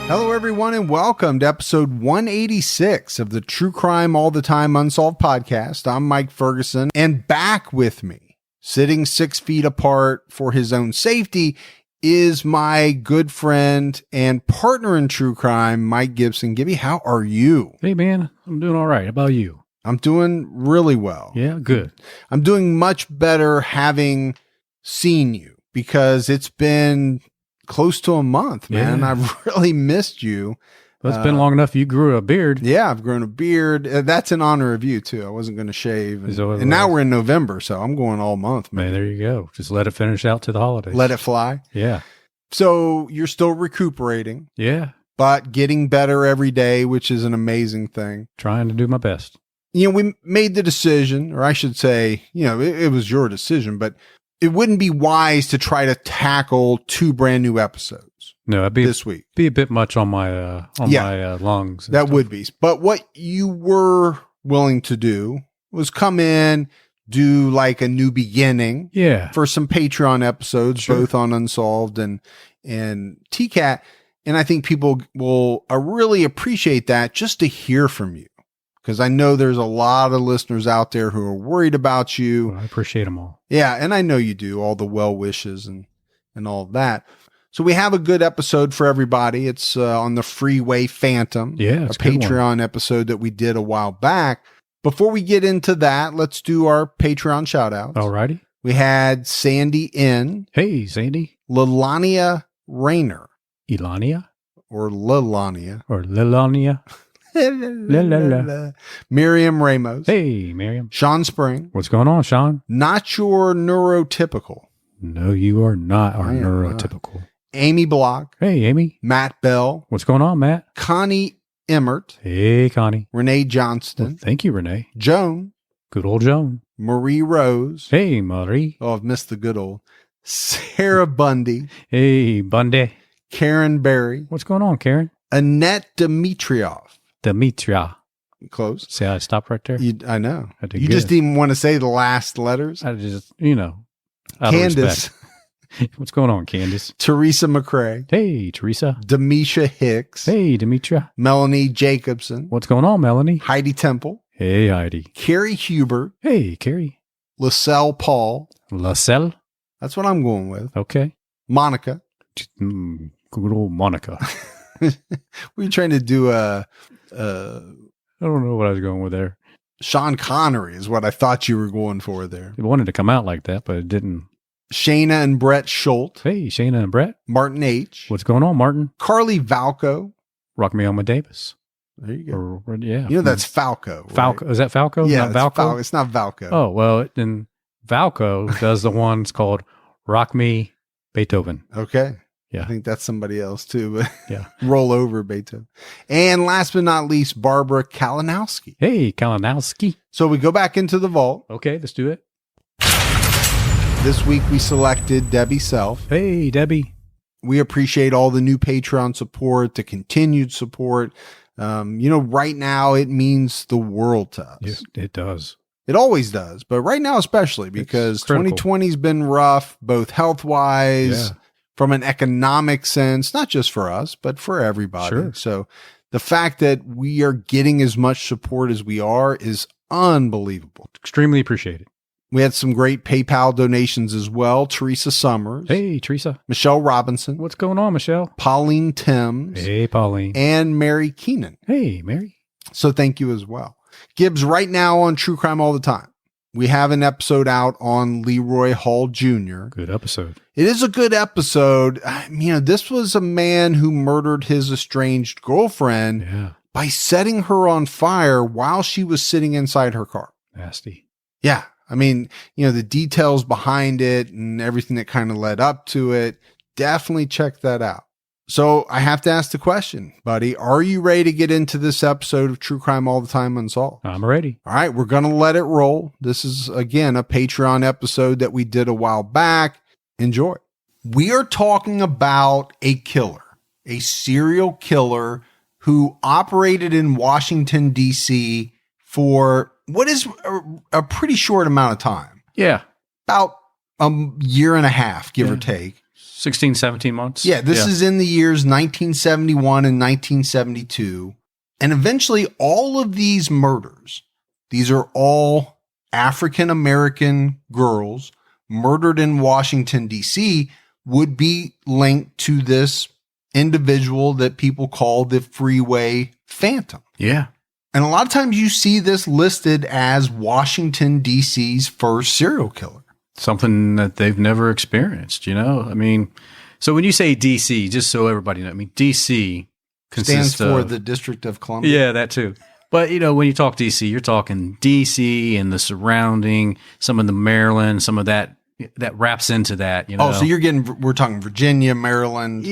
Hello, everyone, and welcome to episode 186 of the True Crime All the Time Unsolved podcast. I'm Mike Ferguson, and back with me, sitting 6 feet apart for his own safety, is my good friend and partner in true crime, Mike Gibson. Gibby, how are you? Hey, man, I'm doing all right. How about you? I'm doing really well. Yeah, good. I'm doing much better having seen you because it's been close to a month, man. Yeah. I've really missed you. Well, it's been long enough you grew a beard. Yeah, I've grown a beard. That's in honor of you, too. I wasn't going to shave. And now we're in November, so I'm going all month, man. There you go. Just let it finish out to the holidays. Let it fly. Yeah. So you're still recuperating. Yeah. But getting better every day, which is an amazing thing. Trying to do my best. You know, we made the decision, or I should say, you know, it was your decision, but it wouldn't be wise to try to tackle 2 brand new episodes. No, it'd be this week. Be a bit much on my my lungs. That stuff would be. But what you were willing to do was come in, do like a new beginning. Yeah. For some Patreon episodes, sure, both on Unsolved and TCAT. And I think people will really appreciate that just to hear from you. Because I know there's a lot of listeners out there who are worried about you. Well, I appreciate them all. Yeah, and I know you do, all the well wishes and all of that. So we have a good episode for everybody. It's on the Freeway Phantom, yeah, a Patreon episode that we did a while back. Before we get into that, let's do our Patreon shout-outs. All righty. We had Sandy N. Hey, Sandy. Lelania Rayner. Elania? Or Lelania. Or Lelania. Miriam Ramos. Hey, Miriam. Sean Spring. What's going on, Sean? Not your neurotypical. No, you are not our neurotypical. Not. Amy Block. Hey, Amy. Matt Bell. What's going on, Matt? Connie Emmert. Hey, Connie. Renee Johnston. Well, thank you, Renee. Joan. Good old Joan. Marie Rose. Hey, Marie. Oh, I've missed the good old. Sarah Bundy. Hey, Bundy. Karen Berry. What's going on, Karen? Annette Dimitrioff. Demetria. Close. See how I stopped right there? I know. You just didn't want to say the last letters. I just, Candace. What's going on, Candace? Teresa McCrae. Hey, Teresa. Demisha Hicks. Hey, Demetria. Melanie Jacobson. What's going on, Melanie? Heidi Temple. Hey, Heidi. Carrie Hubert. Hey, Carrie. LaSalle Paul. LaSalle? That's what I'm going with. Okay. Monica. Good old Monica. Were you trying to do I don't know what I was going with there. Sean Connery is what I thought you were going for there. It wanted to come out like that, but it didn't. Shayna and Brett Schultz. Hey, Shayna and Brett. Martin H. What's going on, Martin? Carly Valco. Rock Me On My Davis. There you go. Yeah. You know that's Falco. Right? Falco. Is that Falco? Yeah, not Valco? It's not Valco. Oh, well, then Valco does the ones called Rock Me Beethoven. Okay. Yeah. I think that's somebody else too, but yeah. Roll Over Beethoven. And last but not least, Barbara Kalinowski. Hey, Kalinowski. So we go back into the vault. Okay, let's do it. This week we selected Debbie Self. Hey, Debbie. We appreciate all the new Patreon support, the continued support. Right now it means the world to us. Yes, it does. It always does, but right now especially because 2020's been rough, both health-wise, from an economic sense, not just for us, but for everybody. Sure. So the fact that we are getting as much support as we are is unbelievable. Extremely appreciated. We had some great PayPal donations as well. Teresa Summers. Hey, Teresa. Michelle Robinson. What's going on, Michelle? Pauline Timms. Hey, Pauline. And Mary Keenan. Hey, Mary. So thank you as well. Gibbs, right now on True Crime All the Time, we have an episode out on Leroy Hall Jr. Good episode. It is a good episode. This was a man who murdered his estranged girlfriend by setting her on fire while she was sitting inside her car. Nasty. Yeah. The details behind it and everything that kind of led up to it, definitely check that out. So I have to ask the question, buddy, are you ready to get into this episode of True Crime All the Time Unsolved? I'm ready. All right, we're going to let it roll. This is, again, a Patreon episode that we did a while back. Enjoy. We are talking about a killer, a serial killer who operated in Washington, D.C. for what is a pretty short amount of time. Yeah. About a year and a half, give or take. 16, 17 months. Yeah, this is in the years 1971 and 1972. And eventually all of these murders, these are all African-American girls murdered in Washington, D.C., would be linked to this individual that people call the Freeway Phantom. Yeah. And a lot of times you see this listed as Washington, D.C.'s first serial killer. Something that they've never experienced, you know? I mean, so when you say D.C., just so everybody knows, I mean, D.C. stands for the District of Columbia. Yeah, that too. But, you know, when you talk D.C., you're talking D.C. and the surrounding, some of the Maryland, some of that wraps into that, you know? Oh, so we're talking Virginia, Maryland,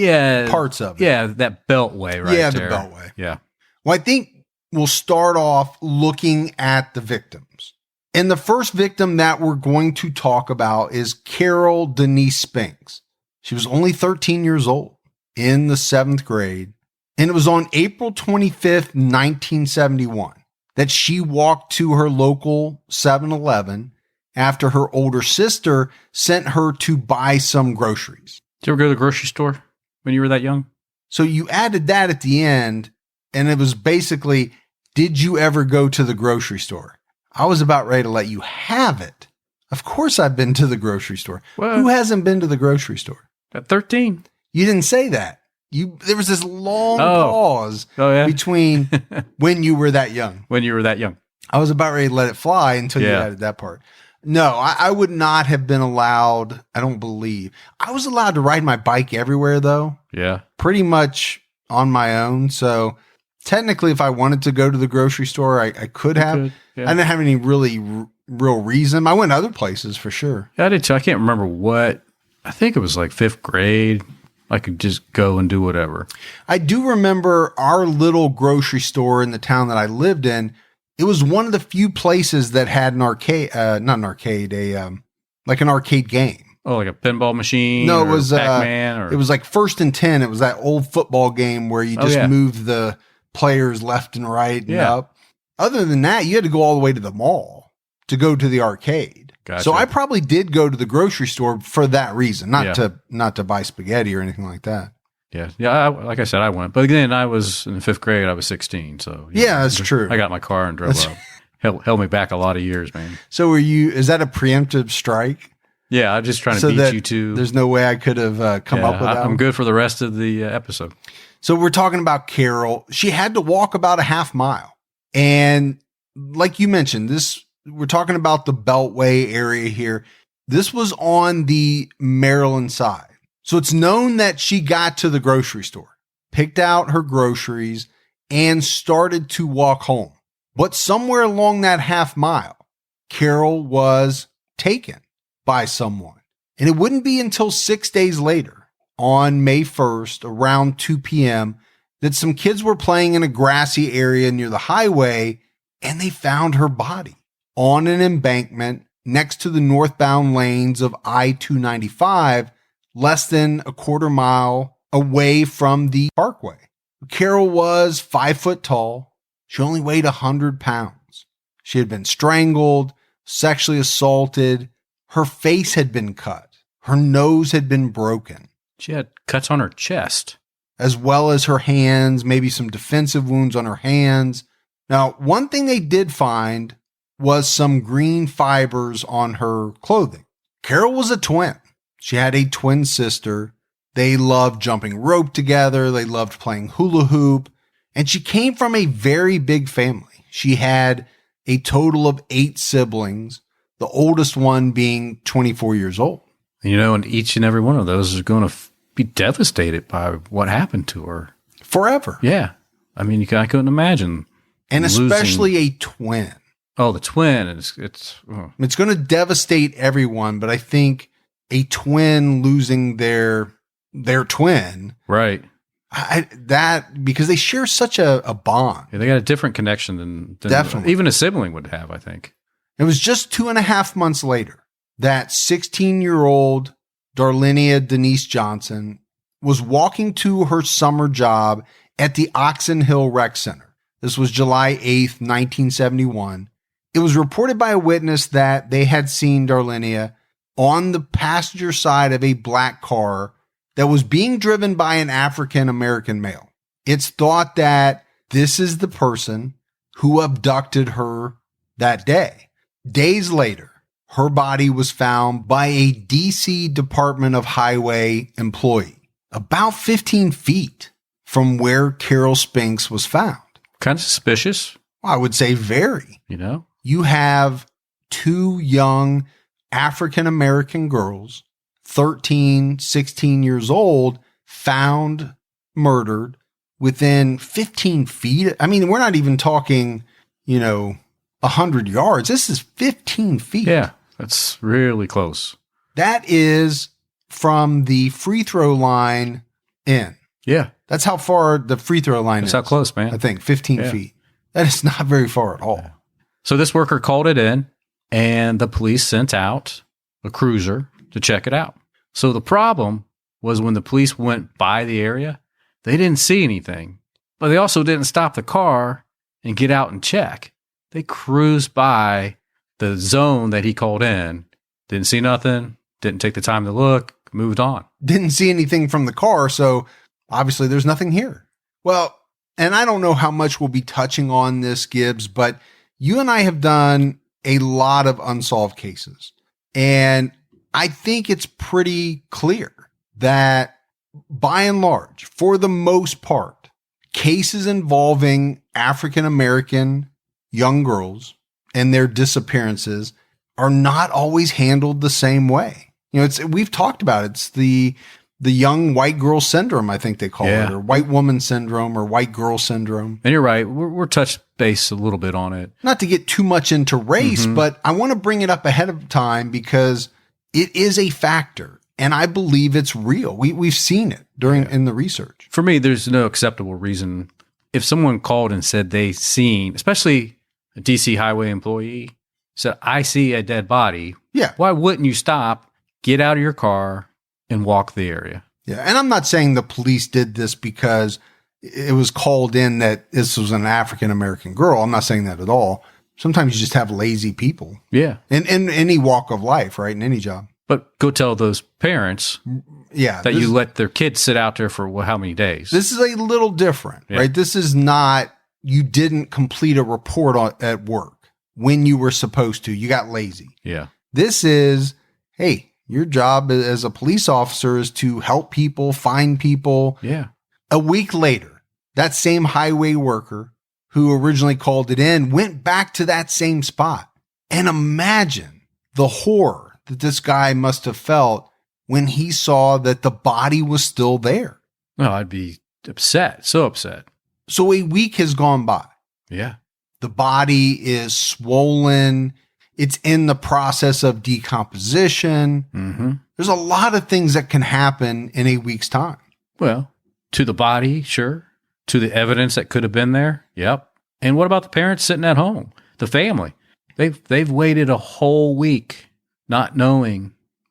parts of it. Yeah, that beltway right there. Yeah, the beltway. Yeah. Well, I think we'll start off looking at the victims. And the first victim that we're going to talk about is Carol Denise Spinks. She was only 13 years old in the 7th grade. And it was on April 25th, 1971, that she walked to her local 7-Eleven after her older sister sent her to buy some groceries. Did you ever go to the grocery store when you were that young? So you added that at the end, and it was basically, did you ever go to the grocery store? I was about ready to let you have it. Of course I've been to the grocery store. What? Who hasn't been to the grocery store? At 13. You didn't say that. There was this long pause between when you were that young. When you were that young. I was about ready to let it fly until you added that part. No, I would not have been allowed. I don't believe. I was allowed to ride my bike everywhere, though. Yeah. Pretty much on my own. So technically, if I wanted to go to the grocery store, I could have. I didn't have any really real reason. I went other places for sure. Yeah, I did too. I can't remember what. I think it was like 5th grade. I could just go and do whatever. I do remember our little grocery store in the town that I lived in. It was one of the few places that had an arcade, not an arcade, like an arcade game. Oh, like a pinball machine? No, it was Pac-Man. It was like 1st and 10. It was that old football game where you just move the players left and right and up. Other than that, you had to go all the way to the mall to go to the arcade. Gotcha. So I probably did go to the grocery store for that reason, not to buy spaghetti or anything like that. Yeah. Yeah. Like I said, I went. But again, I was in the 5th grade. I was 16. So yeah, that's true. I got my car and drove up. Held me back a lot of years, man. So is that a preemptive strike? Yeah. I'm just trying to beat you to. There's no way I could have come up with that. I'm good for the rest of the episode. So we're talking about Carol. She had to walk about a half mile. And like you mentioned, we're talking about the Beltway area here. This was on the Maryland side. So it's known that she got to the grocery store, picked out her groceries, and started to walk home. But somewhere along that half mile, Carol was taken by someone. And it wouldn't be until 6 days later, on May 1st, around 2 p.m., that some kids were playing in a grassy area near the highway, and they found her body on an embankment next to the northbound lanes of I-295, less than a quarter mile away from the parkway. Carol was 5 foot tall. She only weighed 100 pounds. She had been strangled, sexually assaulted. Her face had been cut. Her nose had been broken. She had cuts on her chest, as well as her hands, maybe some defensive wounds on her hands. Now, one thing they did find was some green fibers on her clothing. Carol was a twin. She had a twin sister. They loved jumping rope together. They loved playing hula hoop. And she came from a very big family. She had a total of 8 siblings, the oldest one being 24 years old. You know, and each and every one of those is going to be devastated by what happened to her. Forever. Yeah. I mean, I couldn't imagine. And especially a twin. Oh, the twin. It's going to devastate everyone, but I think a twin losing their twin. Right. Because they share such a bond. Yeah, they got a different connection than definitely even a sibling would have, I think. It was just 2.5 months later that 16-year-old Darlenia Denise Johnson was walking to her summer job at the Oxon Hill Rec Center. This was July 8th, 1971. It was reported by a witness that they had seen Darlenia on the passenger side of a black car that was being driven by an African American male. It's thought that this is the person who abducted her that day. Days later, her body was found by a DC Department of Highway employee about 15 feet from where Carol Spinks was found. Kind of suspicious. I would say very. You have two young African American girls, 13, 16 years old, found murdered within 15 feet. I mean, we're not even talking, 100 yards. This is 15 feet. Yeah, that's really close. That is from the free throw line in. Yeah. That's how far the free throw line is. That's how close, man. I think 15 feet. That is not very far at all. Yeah. So this worker called it in, and the police sent out a cruiser to check it out. So the problem was when the police went by the area, they didn't see anything, but they also didn't stop the car and get out and check. They cruised by the zone that he called in, didn't see nothing, didn't take the time to look, moved on. Didn't see anything from the car, so obviously there's nothing here. Well, and I don't know how much we'll be touching on this, Gibbs, but you and I have done a lot of unsolved cases. And I think it's pretty clear that by and large, for the most part, cases involving African American young girls and their disappearances are not always handled the same way. We've talked about it. It's the young white girl syndrome, I think they call it, or white woman syndrome or white girl syndrome. And you're right. We're touched base a little bit on it. Not to get too much into race, but I want to bring it up ahead of time because it is a factor. And I believe it's real. We've seen it in the research. For me, there's no acceptable reason. If someone called and said they seen, especially a DC highway employee, said, I see a dead body. Yeah. Why wouldn't you stop, get out of your car, and walk the area? Yeah. And I'm not saying the police did this because it was called in that this was an African American girl. I'm not saying that at all. Sometimes you just have lazy people. Yeah. In any walk of life, right? In any job. But go tell those parents that you let their kids sit out there for how many days? This is a little different, right? This is not, you didn't complete a report at work when you were supposed to. You got lazy. Yeah. This is, hey, your job as a police officer is to help people, find people. Yeah. A week later, that same highway worker who originally called it in went back to that same spot. And imagine the horror that this guy must have felt when he saw that the body was still there. Well, I'd be upset, so upset. So a week has gone by. Yeah. The body is swollen. It's in the process of decomposition. Mm-hmm. There's a lot of things that can happen in a week's time. Well, to the body, sure. To the evidence that could have been there. Yep. And what about the parents sitting at home? The family. They've waited a whole week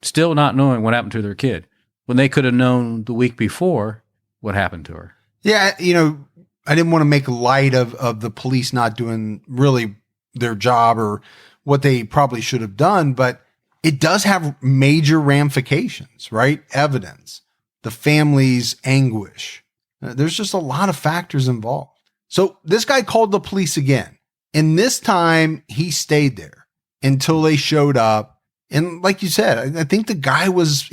still not knowing what happened to their kid, when they could have known the week before what happened to her. Yeah, I didn't want to make light of the police not doing really their job or what they probably should have done, but it does have major ramifications, right? Evidence, the family's anguish. There's just a lot of factors involved. So this guy called the police again, and this time he stayed there until they showed up. And like you said, I think the guy was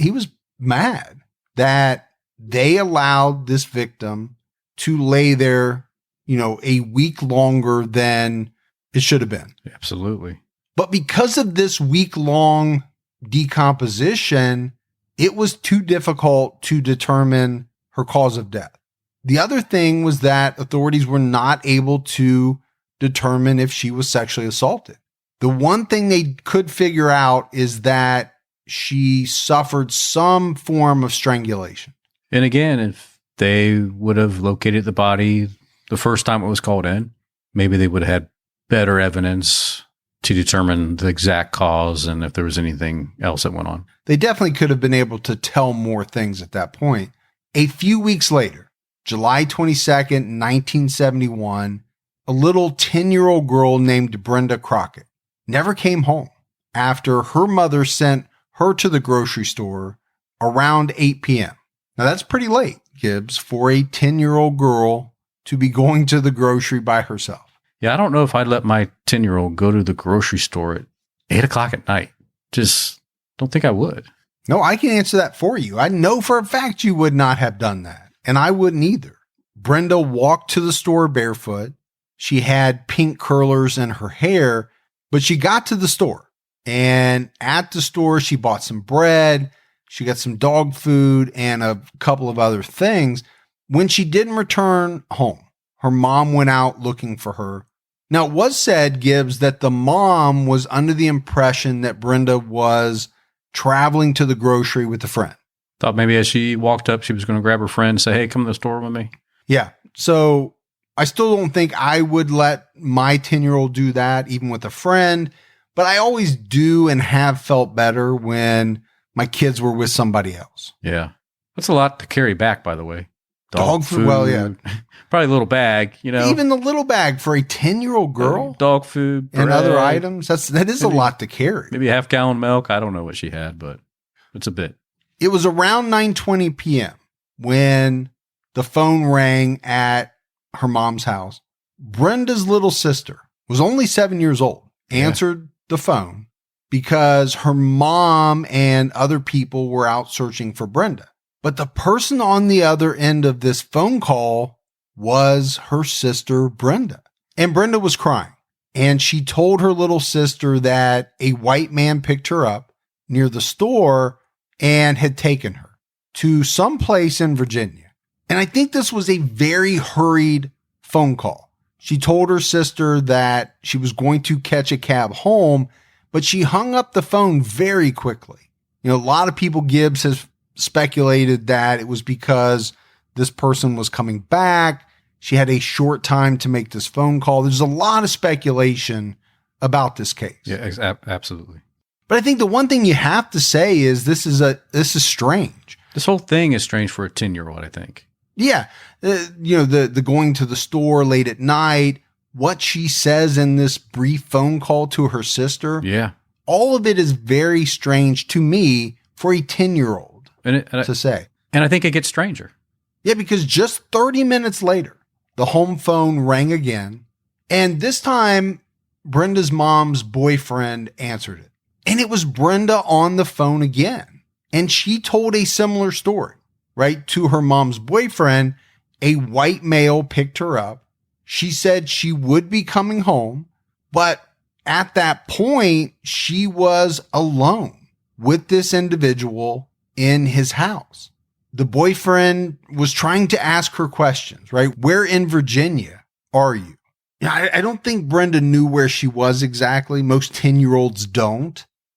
mad that they allowed this victim to lay there, a week longer than it should have been. Absolutely. But because of this week-long decomposition, it was too difficult to determine her cause of death. The other thing was that authorities were not able to determine if she was sexually assaulted. The one thing they could figure out is that she suffered some form of strangulation. And again, if they would have located the body the first time it was called in, maybe they would have had better evidence to determine the exact cause and if there was anything else that went on. They definitely could have been able to tell more things at that point. A few weeks later, July 22nd, 1971, a little 10-year-old girl named Brenda Crockett never came home after her mother sent her to the grocery store around 8 p.m. Now, that's pretty late, Gibbs, for a 10-year-old girl to be going to the grocery by herself. Yeah, I don't know if I'd let my 10-year-old go to the grocery store at 8 o'clock at night. Just don't think I would. No, I can answer that for you. I know for a fact you would not have done that, and I wouldn't either. Brenda walked to the store barefoot. She had pink curlers in her hair, but she got to the store. And at the store, she bought some bread. She got some dog food and a couple of other things. When she didn't return home, her mom went out looking for her. Now, it was said, Gibbs, that the mom was under the impression that Brenda was traveling to the grocery with a friend. Thought maybe as she walked up, she was going to grab her friend and say, hey, come to the store with me. Yeah. So I still don't think I would let my 10-year-old do that, even with a friend. But I always do and have felt better when my kids were with somebody else. Yeah. That's a lot to carry back, by the way. Dog food. Well, yeah. Probably a little bag, Even the little bag for a 10-year-old girl. Dog food. Bread, and other items. That is maybe a lot to carry. Maybe a half-gallon milk. I don't know what she had, but it's a bit. It was around 9:20 p.m. when the phone rang at her mom's house. Brenda's little sister was only 7 years old, answered the phone because her mom and other people were out searching for Brenda. But the person on the other end of this phone call was her sister, Brenda. And Brenda was crying. And she told her little sister that a white man picked her up near the store and had taken her to some place in Virginia. And I think this was a very hurried phone call. She told her sister that she was going to catch a cab home, but she hung up the phone very quickly. A lot of people, Gibbs, has speculated that it was because this person was coming back. She had a short time to make this phone call. There's a lot of speculation about this case. Yeah, absolutely. But I think the one thing you have to say is this is strange. This whole thing is strange for a 10-year-old, I think. Yeah. The going to the store late at night, what she says in this brief phone call to her sister. Yeah. All of it is very strange to me for a 10-year-old to say. And I think it gets stranger. Yeah, because just 30 minutes later, the home phone rang again. And this time, Brenda's mom's boyfriend answered it. And it was Brenda on the phone again. And she told a similar story, right? To her mom's boyfriend, a white male picked her up. She said she would be coming home, but at that point, she was alone with this individual in his house. The boyfriend was trying to ask her questions, right? Where in Virginia are you? I don't think Brenda knew where she was exactly. Most 10-year-olds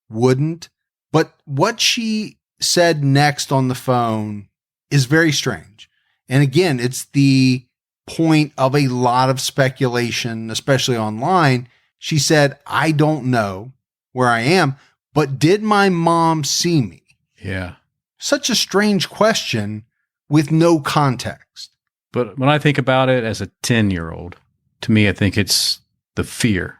wouldn't. But what she said next on the phone is very strange. And again, it's the point of a lot of speculation, especially online. She said, I don't know where I am, but did my mom see me? Yeah. Such a strange question with no context. But when I think about it as a 10-year-old, to me, I think it's the fear,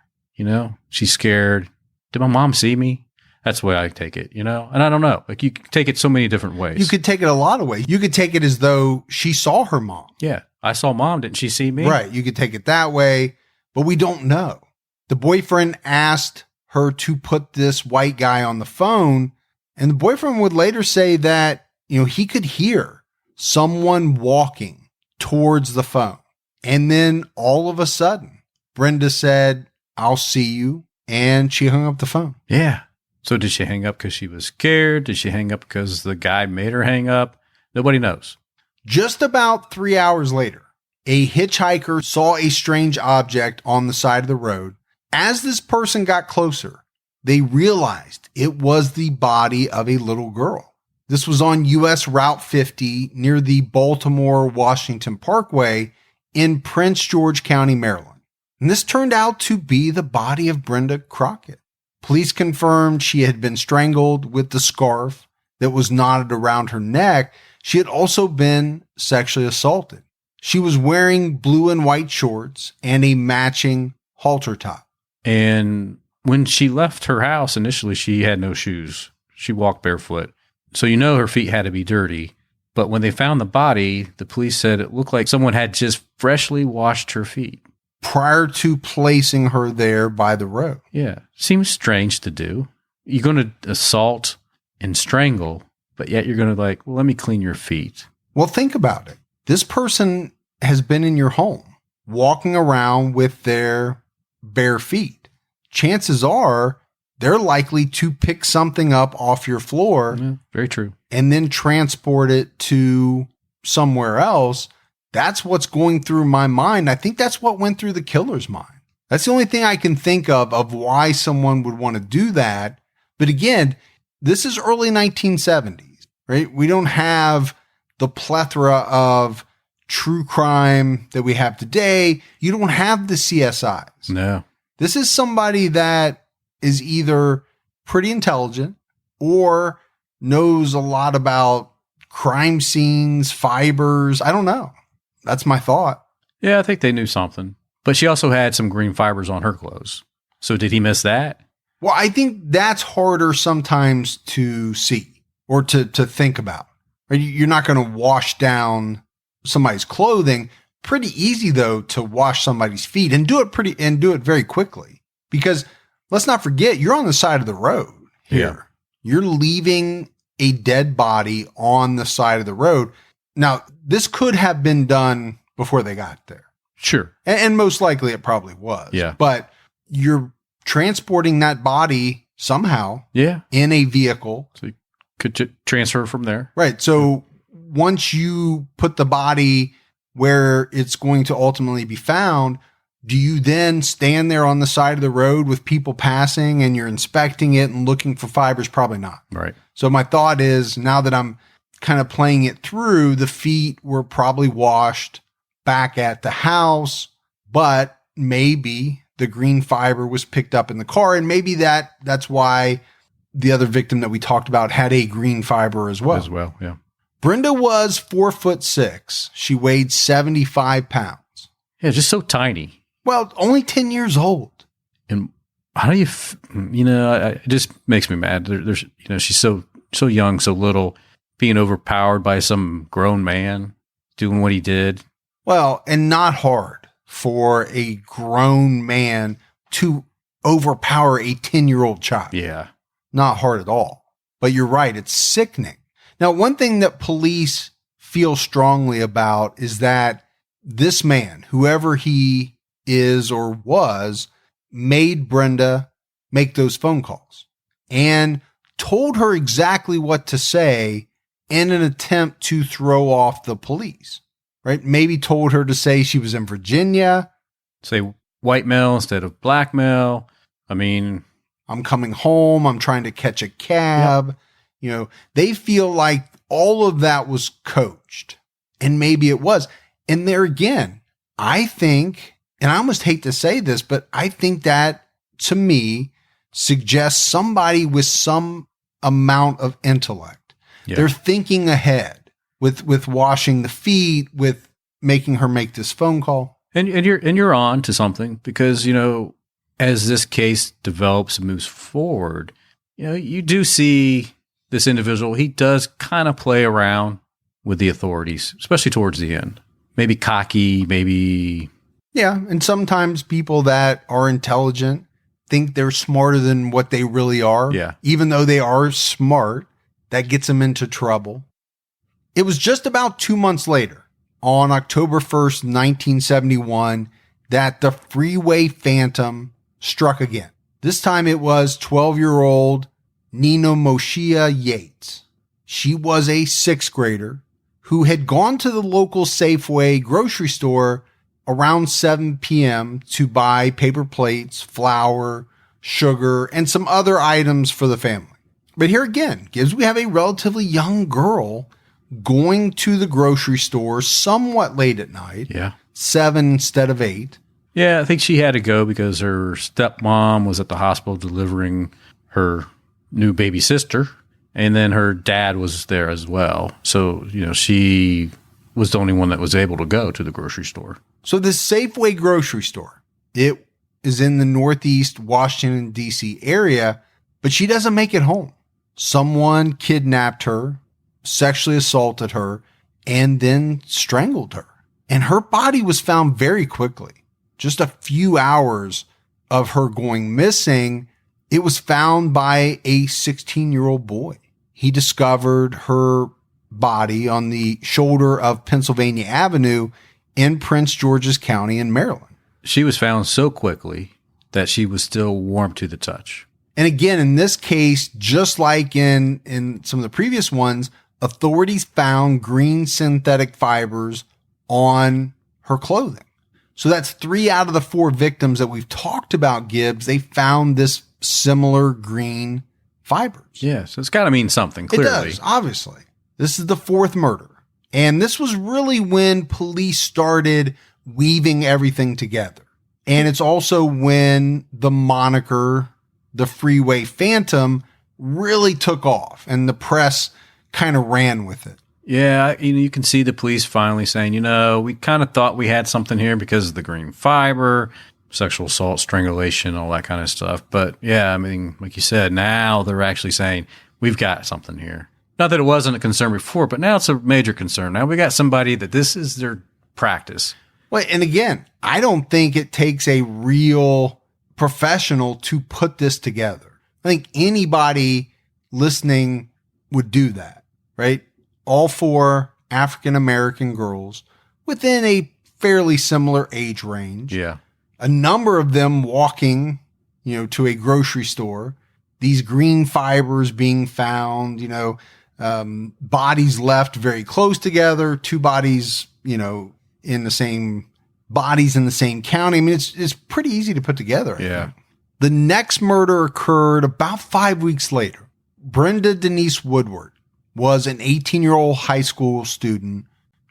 she's scared. Did my mom see me? That's the way I take it, And I don't know, you can take it so many different ways. You could take it a lot of ways. You could take it as though she saw her mom. Yeah. I saw mom. Didn't she see me? Right. You could take it that way, but we don't know. The boyfriend asked her to put this white guy on the phone. And the boyfriend would later say that, he could hear someone walking towards the phone. And then all of a sudden, Brenda said, I'll see you. And she hung up the phone. Yeah. So did she hang up because she was scared? Did she hang up because the guy made her hang up? Nobody knows. Just about 3 hours later, a hitchhiker saw a strange object on the side of the road. As this person got closer, they realized it was the body of a little girl. This was on US Route 50 near the Baltimore-Washington Parkway in Prince George County, Maryland. And this turned out to be the body of Brenda Crockett. Police confirmed she had been strangled with the scarf that was knotted around her neck. She had also been sexually assaulted. She was wearing blue and white shorts and a matching halter top. And when she left her house, initially, she had no shoes. She walked barefoot. So her feet had to be dirty. But when they found the body, the police said it looked like someone had just freshly washed her feet. Prior to placing her there by the road. Yeah. Seems strange to do. You're going to assault and strangle, but yet you're going to like, well, let me clean your feet. Well, think about it. This person has been in your home, walking around with their bare feet. Chances are they're likely to pick something up off your floor. Yeah, very true. And then transport it to somewhere else. That's what's going through my mind. I think that's what went through the killer's mind. That's the only thing I can think of why someone would want to do that. But again, this is early 1970s, right? We don't have the plethora of true crime that we have today. You don't have the CSIs. No. This is somebody that is either pretty intelligent or knows a lot about crime scenes, fibers. I don't know. That's my thought. Yeah, I think they knew something. But she also had some green fibers on her clothes. So did he miss that? Well, I think that's harder sometimes to see or to think about. Right? You're not going to wash down somebody's clothing. Pretty easy though to wash somebody's feet and do it very quickly. Because let's not forget, you're on the side of the road here. Yeah. You're leaving a dead body on the side of the road. Now, this could have been done before they got there. Sure. And most likely it probably was. Yeah. But you're transporting that body somehow in a vehicle. So you could transfer from there. Right. So once you put the body where it's going to ultimately be found, do you then stand there on the side of the road with people passing and you're inspecting it and looking for fibers? Probably not. Right. So my thought is, now that I'm kind of playing it through, the feet were probably washed back at the house, but maybe the green fiber was picked up in the car. And maybe that's why the other victim that we talked about had a green fiber as well. Yeah. Brenda was 4'6". She weighed 75 pounds. Yeah, just so tiny. Well, only 10 years old. And how do you, it just makes me mad. There's, she's so young, so little, being overpowered by some grown man doing what he did. Well, and not hard for a grown man to overpower a 10-year-old child. Yeah. Not hard at all. But you're right. It's sickening. Now, one thing that police feel strongly about is that this man, whoever he is or was, made Brenda make those phone calls and told her exactly what to say in an attempt to throw off the police, right? Maybe told her to say she was in Virginia. Say white male instead of black male. I mean, I'm coming home. I'm trying to catch a cab. Yep. They feel like all of that was coached, and maybe it was. And there again, I think, and I almost hate to say this, but I think that to me suggests somebody with some amount of intellect. Yeah. They're thinking ahead with washing the feet, with making her make this phone call. And you're on to something, because, as this case develops and moves forward, you do see this individual. He does kind of play around with the authorities, especially towards the end. Maybe cocky, maybe. Yeah. And sometimes people that are intelligent think they're smarter than what they really are. Yeah. Even though they are smart, that gets them into trouble. It was just about 2 months later, on October 1st, 1971, that the Freeway Phantom struck again. This time it was 12-year-old Nina Moshia Yates. She was a 6th grader who had gone to the local Safeway grocery store around 7 p.m. to buy paper plates, flour, sugar, and some other items for the family. But here again, Gibbs, we have a relatively young girl going to the grocery store somewhat late at night. Yeah. 7 instead of 8. Yeah, I think she had to go because her stepmom was at the hospital delivering her new baby sister, and then her dad was there as well. So, she was the only one that was able to go to the grocery store. So this Safeway grocery store, it is in the Northeast Washington, D.C. area, but she doesn't make it home. Someone kidnapped her, sexually assaulted her, and then strangled her. And her body was found very quickly. Just a few hours of her going missing, it was found by a 16-year-old boy. He discovered her body on the shoulder of Pennsylvania Avenue in Prince George's County in Maryland. She was found so quickly that she was still warm to the touch. And again, in this case, just like in some of the previous ones, authorities found green synthetic fibers on her clothing. So that's 3 out of the 4 victims that we've talked about, Gibbs. They found this similar green fibers. Yeah, so it's got to mean something, clearly. It does, obviously. This is the 4th murder. And this was really when police started weaving everything together. And it's also when the moniker, the Freeway Phantom, really took off and the press kind of ran with it. Yeah, you can see the police finally saying, we kind of thought we had something here because of the green fiber, sexual assault, strangulation, all that kind of stuff. But yeah, I mean, like you said, now they're actually saying we've got something here. Not that it wasn't a concern before, but now it's a major concern. Now we got somebody that this is their practice. Well, and again, I don't think it takes a real professional to put this together. I think anybody listening would do that, right? All 4 African-American girls within a fairly similar age range. Yeah. A number of them walking, to a grocery store, these green fibers being found, bodies left very close together, 2 bodies, in the same county. I mean, it's pretty easy to put together. Yeah. The next murder occurred about 5 weeks later. Brenda Denise Woodward was an 18-year-old high school student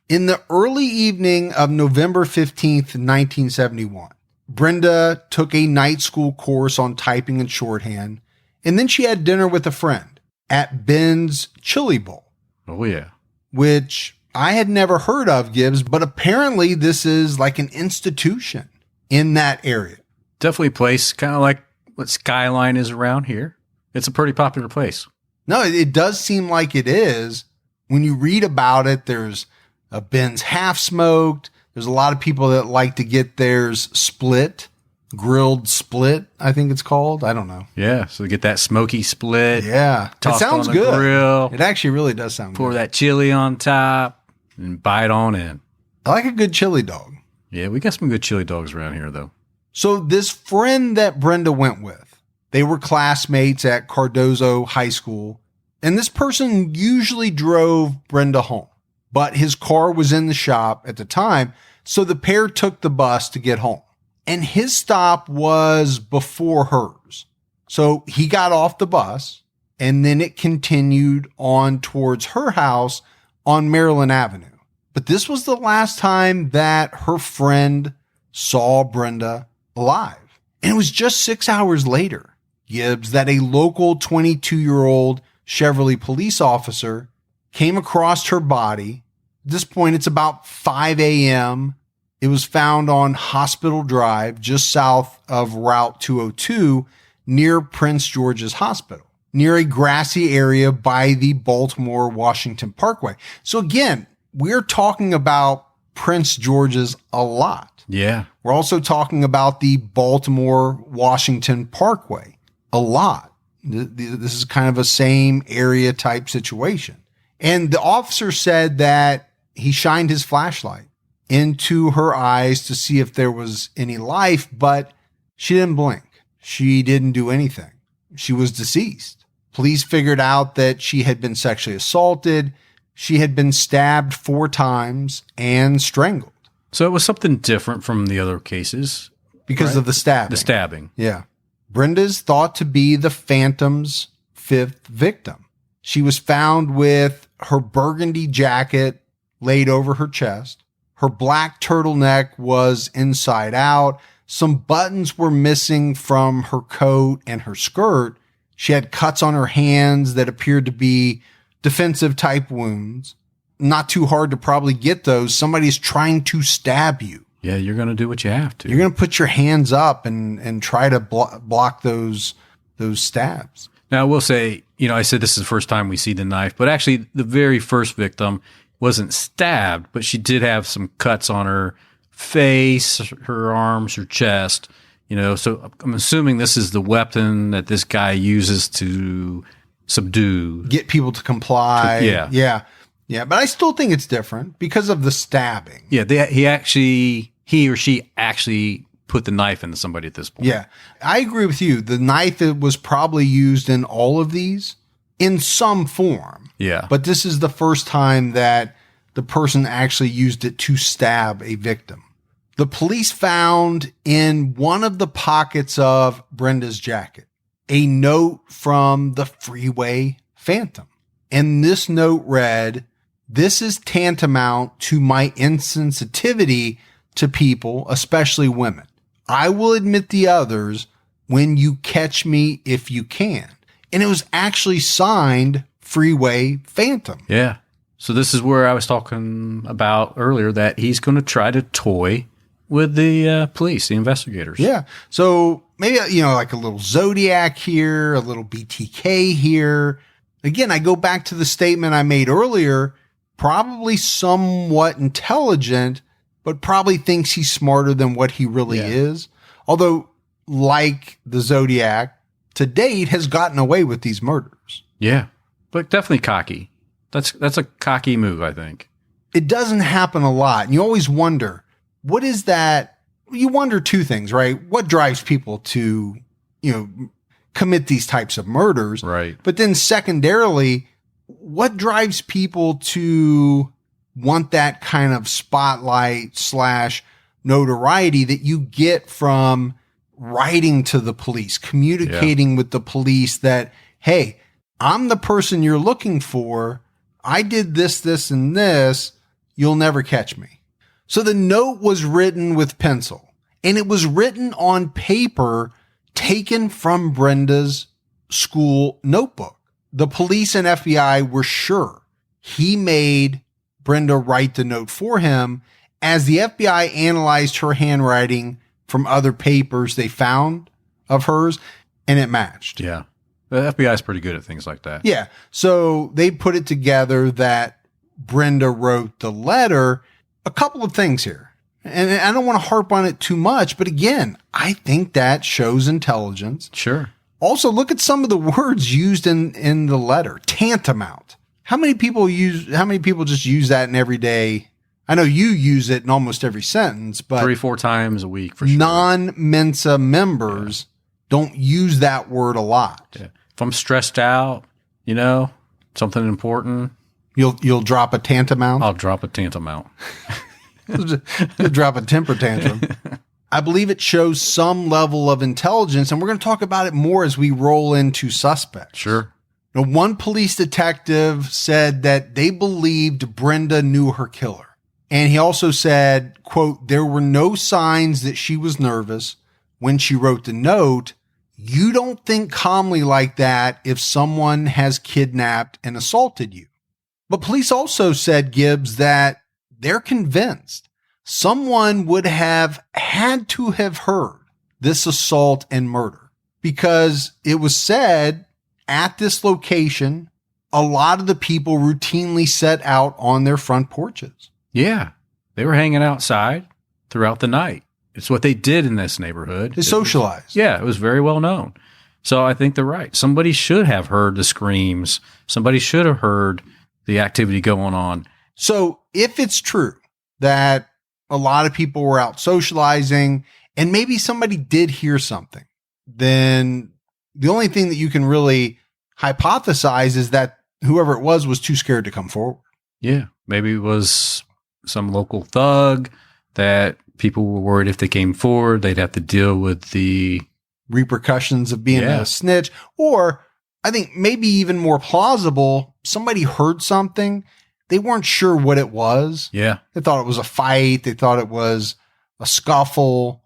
in the early evening of November 15th, 1971. Brenda took a night school course on typing and shorthand, and then she had dinner with a friend at Ben's Chili Bowl. Oh, yeah. Which I had never heard of, Gibbs, but apparently this is like an institution in that area. Definitely a place kind of like what Skyline is around here. It's a pretty popular place. No, it does seem like it is. When you read about it, there's a Ben's half smoked. There's a lot of people that like to get theirs split, grilled split, I think it's called. I don't know. Yeah, so get that smoky split. Yeah, it sounds on the good. Grill, it actually really does sound pour good. Pour that chili on top and bite on in. I like a good chili dog. Yeah, we got some good chili dogs around here, though. So this friend that Brenda went with, they were classmates at Cardozo High School, and this person usually drove Brenda home, but his car was in the shop at the time, so the pair took the bus to get home. And his stop was before hers. So he got off the bus, and then it continued on towards her house on Maryland Avenue. But this was the last time that her friend saw Brenda alive. And it was just 6 hours later, Gibbs, that a local 22-year-old Chevrolet police officer came across her body. At this point, it's about 5 a.m. It was found on Hospital Drive, just south of Route 202, near Prince George's Hospital, near a grassy area by the Baltimore-Washington Parkway. So again, we're talking about Prince George's a lot. Yeah. We're also talking about the Baltimore-Washington Parkway a lot. This is kind of a same area type situation. And the officer said that he shined his flashlight into her eyes to see if there was any life, but she didn't blink. She didn't do anything. She was deceased. Police figured out that she had been sexually assaulted. She had been stabbed 4 times and strangled. So it was something different from the other cases. Because of the stabbing. The stabbing. Yeah. Brenda's thought to be the Phantom's 5th victim. She was found with her burgundy jacket laid over her chest. Her black turtleneck was inside out. Some buttons were missing from her coat and her skirt. She had cuts on her hands that appeared to be defensive type wounds. Not too hard to probably get those. Somebody's trying to stab you. Yeah, you're going to do what you have to. You're going to put your hands up and try to block those stabs. Now, I will say, I said this is the first time we see the knife, but actually the very first victim wasn't stabbed, but she did have some cuts on her face, her arms, her chest, so I'm assuming this is the weapon that this guy uses to subdue. Get people to comply. Yeah. But I still think it's different because of the stabbing. Yeah. He or she actually put the knife into somebody at this point. Yeah. I agree with you. The knife was probably used in all of these in some form. Yeah. But this is the first time that the person actually used it to stab a victim. The police found in one of the pockets of Brenda's jacket a note from the Freeway Phantom. And this note read, "This is tantamount to my insensitivity to people, especially women. I will admit the others when you catch me if you can." And it was actually signed Freeway Phantom. Yeah. So this is where I was talking about earlier that he's going to try to toy with the police, the investigators. Yeah. So maybe, like a little Zodiac here, a little BTK here. Again, I go back to the statement I made earlier, probably somewhat intelligent, but probably thinks he's smarter than what he really is. Although, like the Zodiac, to date has gotten away with these murders. Yeah. But definitely cocky. That's a cocky move, I think. It doesn't happen a lot. And you always wonder, what is that? You wonder two things, right? What drives people to, commit these types of murders? Right. But then secondarily, what drives people to want that kind of spotlight / notoriety that you get from writing to the police, communicating with the police that, hey, I'm the person you're looking for. I did this, this, and this. You'll never catch me. So the note was written with pencil, and it was written on paper taken from Brenda's school notebook. The police and FBI were sure he made Brenda write the note for him, as the FBI analyzed her handwriting from other papers they found of hers, and it matched. Yeah. The FBI is pretty good at things like that. Yeah. So they put it together that Brenda wrote the letter. A couple of things here, and I don't want to harp on it too much, but again, I think that shows intelligence. Sure. Also, look at some of the words used in the letter. Tantamount. How many people just use that in everyday? I know you use it in almost every sentence, but 3-4 times a week for sure. Non-Mensa members don't use that word a lot. Yeah. If I'm stressed out, something important, You'll drop a tantamount? I'll drop a tantamount. You'll drop a temper tantrum. I believe it shows some level of intelligence, and we're going to talk about it more as we roll into suspects. Sure. Now, one police detective said that they believed Brenda knew her killer. And he also said, quote, "There were no signs that she was nervous when she wrote the note. You don't think calmly like that if someone has kidnapped and assaulted you." But police also said, Gibbs, that they're convinced someone would have had to have heard this assault and murder, because it was said at this location, a lot of the people routinely set out on their front porches. Yeah. They were hanging outside throughout the night. It's what they did in this neighborhood. They socialized. It was very well known. So I think they're right. Somebody should have heard the screams. Somebody should have heard the activity going on. So if it's true that a lot of people were out socializing and maybe somebody did hear something, then the only thing that you can really hypothesize is that whoever it was too scared to come forward. Yeah. Maybe it was some local thug that people were worried if they came forward, they'd have to deal with the repercussions of being a snitch. Or I think maybe even more plausible, somebody heard something. They weren't sure what it was. Yeah. They thought it was a fight. They thought it was a scuffle.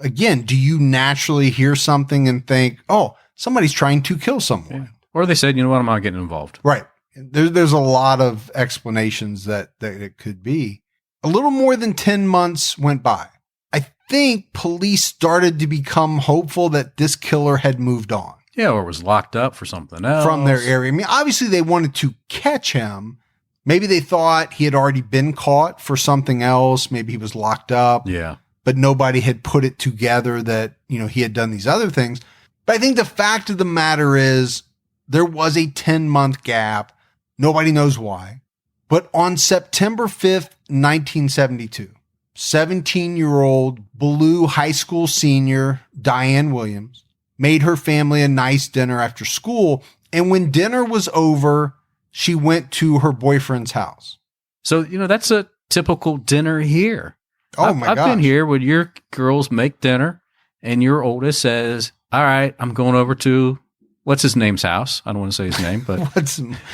Again, do you naturally hear something and think, oh, somebody's trying to kill someone? Yeah. Or they said, you know what, I'm not getting involved. Right. There's a lot of explanations that it could be. A little more than 10 months went by. I think police started to become hopeful that this killer had moved on. Yeah, or was locked up for something else. From their area. I mean, obviously they wanted to catch him. Maybe they thought he had already been caught for something else. Maybe he was locked up. Yeah. But nobody had put it together that, he had done these other things. But I think the fact of the matter is there was a 10-month gap. Nobody knows why. But on September 5th, 1972, 17-year-old Blue high school senior Diane Williams made her family a nice dinner after school. And when dinner was over, she went to her boyfriend's house. So, that's a typical dinner here. Oh, my God. I've been here when your girls make dinner and your oldest says, all right, I'm going over to, what's his name's house? I don't want to say his name, but.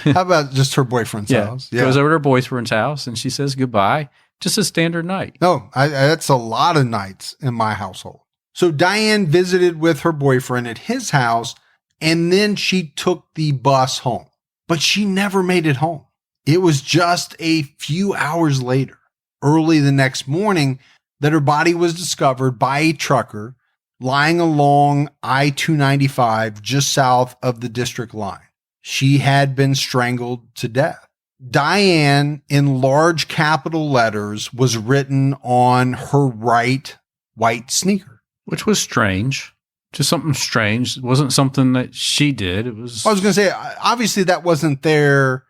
How about just her boyfriend's house? Yeah. Goes over to her boyfriend's house and she says goodbye. Just a standard night. No, that's a lot of nights in my household. So Diane visited with her boyfriend at his house, and then she took the bus home. But she never made it home. It was just a few hours later, early the next morning, that her body was discovered by a trucker lying along I-295 just south of the district line. She had been strangled to death. Diane, in large capital letters, was written on her right white sneaker. Which was strange. Just something strange. It wasn't something that she did. It was. I was going to say, obviously that wasn't there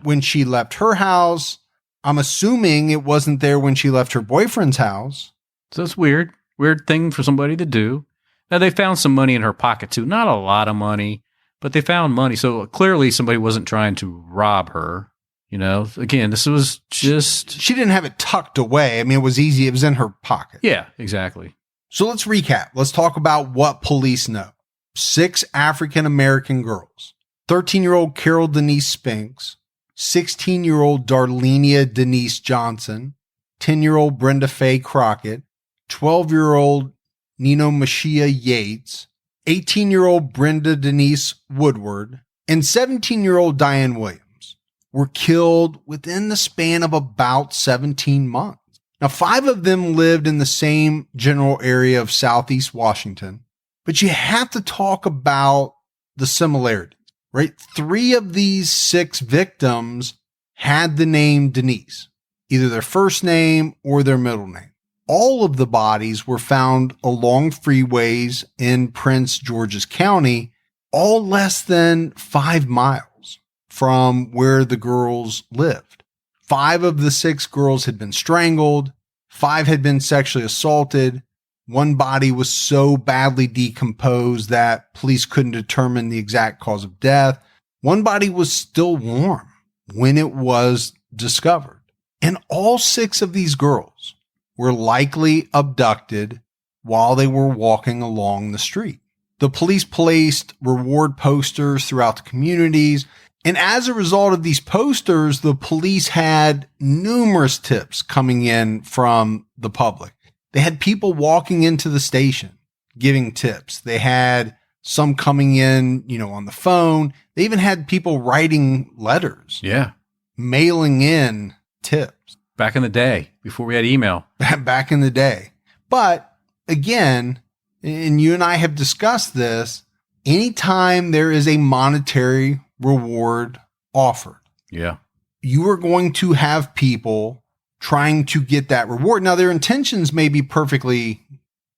when she left her house. I'm assuming it wasn't there when she left her boyfriend's house. So it's weird. Weird thing for somebody to do. Now, they found some money in her pocket, too. Not a lot of money, but they found money. So clearly somebody wasn't trying to rob her. Again, this was just. She didn't have it tucked away. I mean, it was easy. It was in her pocket. Yeah, exactly. So let's recap. Let's talk about what police know. 6 African-American girls. 13-year-old Carol Denise Spinks. 16-year-old Darlenia Denise Johnson. 10-year-old Brenda Faye Crockett. 12-year-old Nino Mashia Yates. 18-year-old Brenda Denise Woodward. And 17-year-old Diane Williams were killed within the span of about 17 months. Now, 5 of them lived in the same general area of Southeast Washington, but you have to talk about the similarities, right? 3 of these 6 victims had the name Denise, either their first name or their middle name. All of the bodies were found along freeways in Prince George's County, all less than 5 miles from where the girls lived. 5 of the 6 girls had been strangled. 5 had been sexually assaulted. 1 body was so badly decomposed that police couldn't determine the exact cause of death. 1 body was still warm when it was discovered. And all 6 of these girls were likely abducted while they were walking along the street. The police placed reward posters throughout the communities. And as a result of these posters, the police had numerous tips coming in from the public. They had people walking into the station giving tips. They had some coming in, on the phone. They even had people writing letters. Yeah. Mailing in tips. Back in the day, before we had email. Back in the day. But again, and you and I have discussed this, anytime there is a monetary reward offered, you are going to have people trying to get that reward. Now, their intentions may be perfectly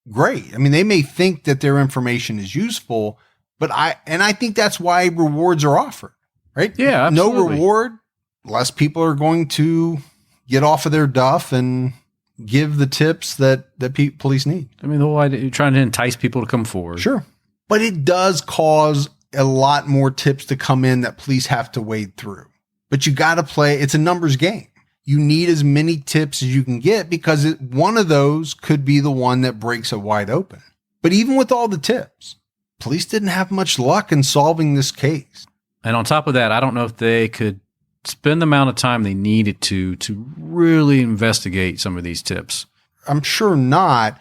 great. I mean, they may think that their information is useful, but I think that's why rewards are offered, right? Yeah, absolutely. No reward, less people are going to get off of their duff and give the tips that police need. I mean, the whole idea, you're trying to entice people to come forward. Sure. But it does cause a lot more tips to come in that police have to wade through. But you got to play. It's a numbers game. You need as many tips as you can get because one of those could be the one that breaks it wide open. But even with all the tips, police didn't have much luck in solving this case. And on top of that, I don't know if they could spend the amount of time they needed to really investigate some of these tips. I'm sure not.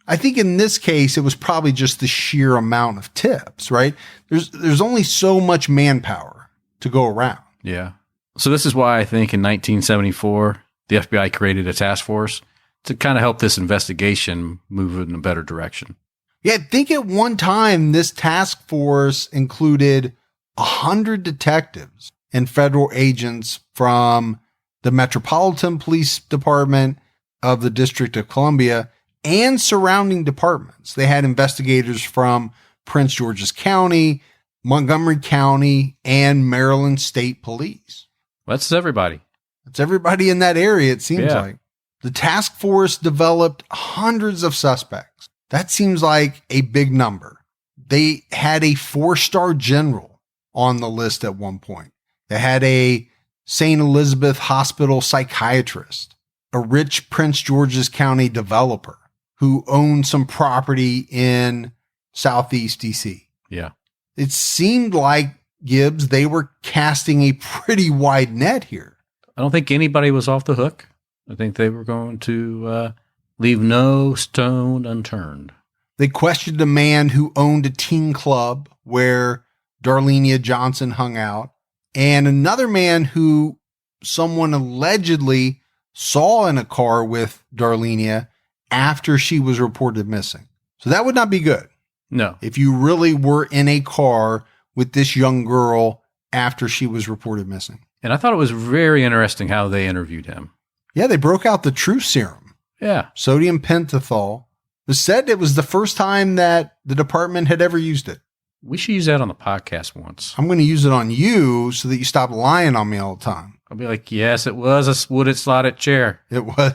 I think in this case, it was probably just the sheer amount of tips, right? There's only so much manpower to go around. Yeah. So this is why I think in 1974, the FBI created a task force to kind of help this investigation move in a better direction. Yeah, I think at one time, this task force included 100 detectives and federal agents from the Metropolitan Police Department of the District of Columbia and surrounding departments. They had investigators from Prince George's County, Montgomery County, and Maryland State Police. That's everybody. It's everybody in that area, it seems like. The task force developed hundreds of suspects. That seems like a big number. They had a 4-star general on the list at one point. They had a St. Elizabeth Hospital psychiatrist, a rich Prince George's County developer who owned some property in Southeast DC. Yeah. It seemed like, Gibbs, they were casting a pretty wide net here. I don't think anybody was off the hook. I think they were going to leave no stone unturned. They questioned a man who owned a teen club where Darlenia Johnson hung out, and another man who someone allegedly saw in a car with Darlenia after she was reported missing. So that would not be good. No. If you really were in a car with this young girl after she was reported missing. And I thought it was very interesting how they interviewed him. Yeah, they broke out the true serum. Yeah. Sodium pentothal. It was said it was the first time that the department had ever used it. We should use that on the podcast once. I'm going to use it on you so that you stop lying on me all the time. I'll be like, yes, it was a wooded slotted chair. It was.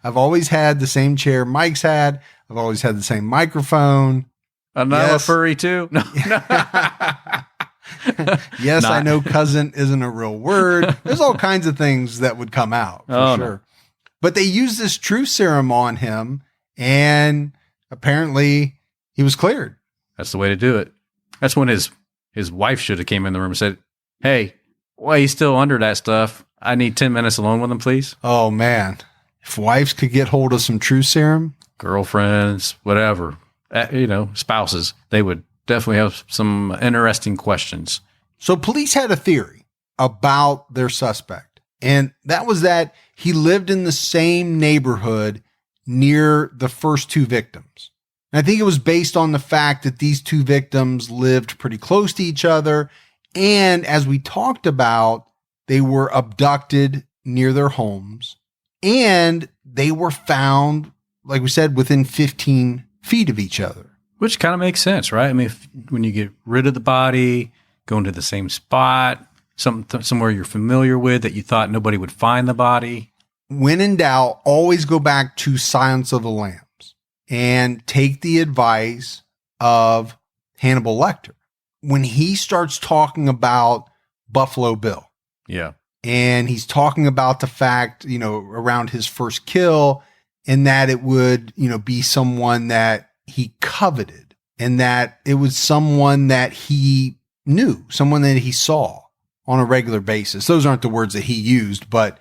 I've always had the same chair Mike's had. I've always had the same microphone. Another furry too? No. Yes, I know cousin isn't a real word. There's all kinds of things that would come out for sure. No. But they used this truth serum on him, and apparently he was cleared. That's the way to do it. That's when his wife should have came in the room and said, hey, why he's still under that stuff? I need 10 minutes alone with him, please. Oh, man. If wives could get hold of some truth serum. Girlfriends, whatever, spouses, they would definitely have some interesting questions. So police had a theory about their suspect, and that was that he lived in the same neighborhood near the first two victims. And I think it was based on the fact that these two victims lived pretty close to each other. And as we talked about, they were abducted near their homes, and they were found, like we said, within 15 feet of each other. Which kind of makes sense, right? I mean, when you get rid of the body, go into the same spot, somewhere you're familiar with that you thought nobody would find the body. When in doubt, always go back to Silence of the Lambs and take the advice of Hannibal Lecter. When he starts talking about Buffalo Bill. Yeah. And he's talking about the fact, around his first kill, and that it would, be someone that he coveted, and that it was someone that he knew, someone that he saw on a regular basis. Those aren't the words that he used, but,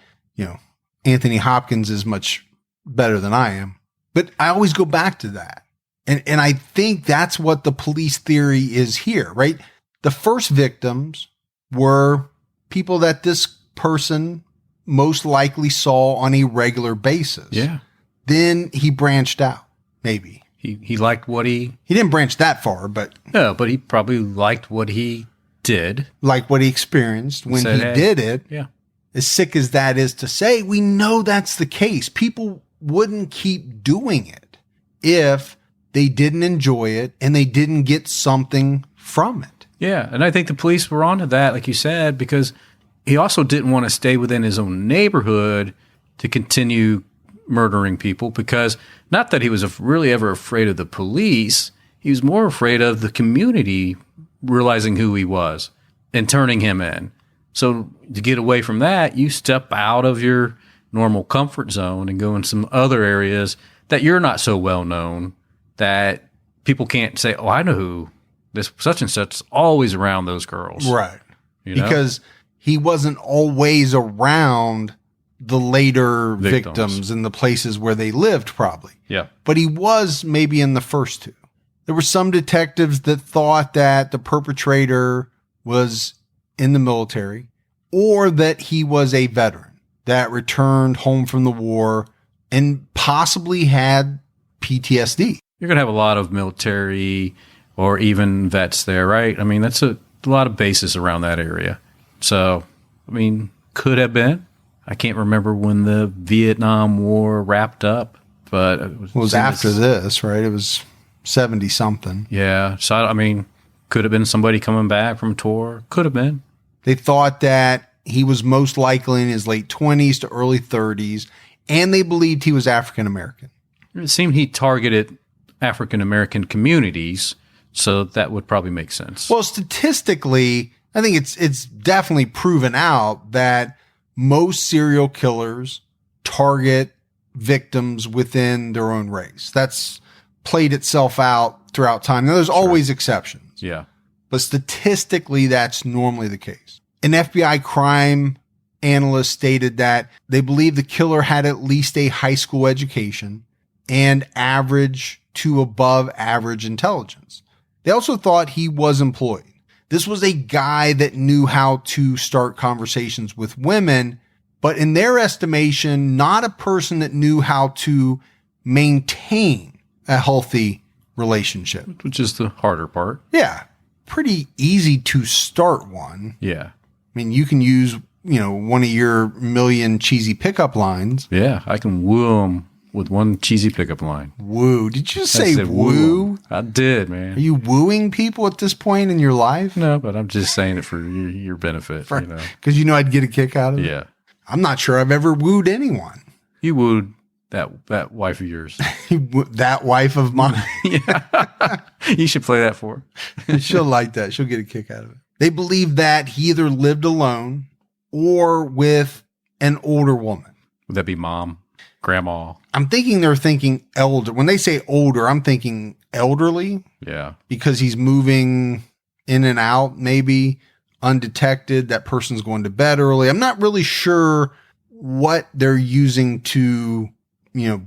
Anthony Hopkins is much better than I am. But I always go back to that. And I think that's what the police theory is here, right? The first victims were people that this person most likely saw on a regular basis. Yeah. Then he branched out, maybe. He liked what he didn't branch that far, but. No, but he probably liked what he did. Like what he experienced when he did it. Yeah. As sick as that is to say, we know that's the case. People wouldn't keep doing it if they didn't enjoy it and they didn't get something from it. Yeah. And I think the police were onto that, like you said, because he also didn't want to stay within his own neighborhood to continue murdering people, because not that he was really ever afraid of the police. He was more afraid of the community realizing who he was and turning him in. So to get away from that, you step out of your normal comfort zone and go in some other areas that you're not so well known, that people can't say, oh, I know who this such and such is always around those girls. Right. Because he wasn't always around the later victims in the places where they lived, probably. Yeah. But he was maybe in the first two. There were some detectives that thought that the perpetrator was in the military, or that he was a veteran that returned home from the war and possibly had PTSD. you're going to have a lot of military or even vets there, right? I mean, that's a lot of bases around that area. So, I mean, could have been. I can't remember when the Vietnam War wrapped up, but it was after this, right? It was 70 something. Yeah. So, I mean, could have been somebody coming back from tour. Could have been. They thought that he was most likely in his late 20s to early 30s, and they believed he was African American. It seemed he targeted African American communities, so that would probably make sense. Well, statistically, I think it's definitely proven out that most serial killers target victims within their own race. That's played itself out throughout time. Now, there's always exceptions. Yeah. But statistically, that's normally the case. An FBI crime analyst stated that they believe the killer had at least a high school education and average to above average intelligence. They also thought he was employed. This was a guy that knew how to start conversations with women, but in their estimation, not a person that knew how to maintain a healthy relationship. Which is the harder part. Yeah. Pretty easy to start one. Yeah. I mean, you can use, one of your million cheesy pickup lines. Yeah. I can woo them with one cheesy pickup line. Woo. Did you say woo? I did, man. Are you wooing people at this point in your life? No, but I'm just saying it for your benefit. Because I'd get a kick out of it? Yeah. I'm not sure I've ever wooed anyone. You wooed that wife of yours. That wife of mine. Yeah. You should play that for her. She'll like that. She'll get a kick out of it. They believe that he either lived alone or with an older woman. Would that be mom? Grandma? I'm thinking they're thinking elder. When they say older, I'm thinking elderly. Yeah. Because he's moving in and out, maybe undetected. That person's going to bed early. I'm not really sure what they're using to,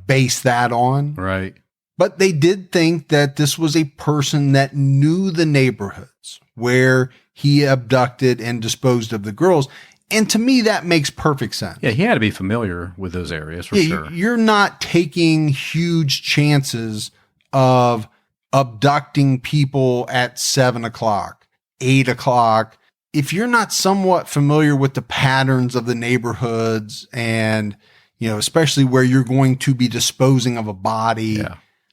base that on. Right. But they did think that this was a person that knew the neighborhoods where he abducted and disposed of the girls. And to me, that makes perfect sense. Yeah, he had to be familiar with those areas for sure. You're not taking huge chances of abducting people at 7 o'clock, 8 o'clock. If you're not somewhat familiar with the patterns of the neighborhoods and, especially where you're going to be disposing of a body,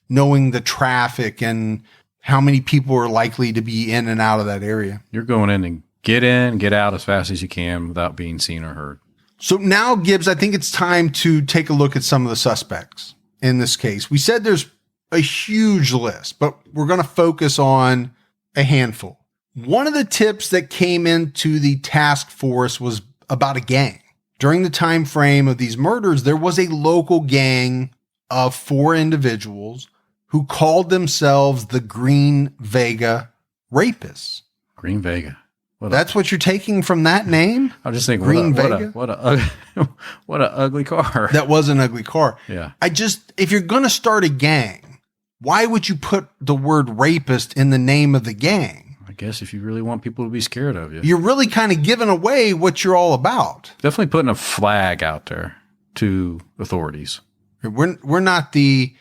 knowing the traffic and how many people are likely to be in and out of that area. You're going in, get out as fast as you can without being seen or heard. So now, Gibbs, I think it's time to take a look at some of the suspects in this case. We said there's a huge list, but we're going to focus on a handful. One of the tips that came into the task force was about a gang. During the time frame of these murders, there was a local gang of 4 individuals who called themselves the Green Vega Rapists. Green Vega. That's what you're taking from that name? I'm just thinking, Green Vega? what a ugly car. That was an ugly car. Yeah. If you're going to start a gang, why would you put the word rapist in the name of the gang? I guess if you really want people to be scared of you. You're really kind of giving away what you're all about. Definitely putting a flag out there to authorities. We're not the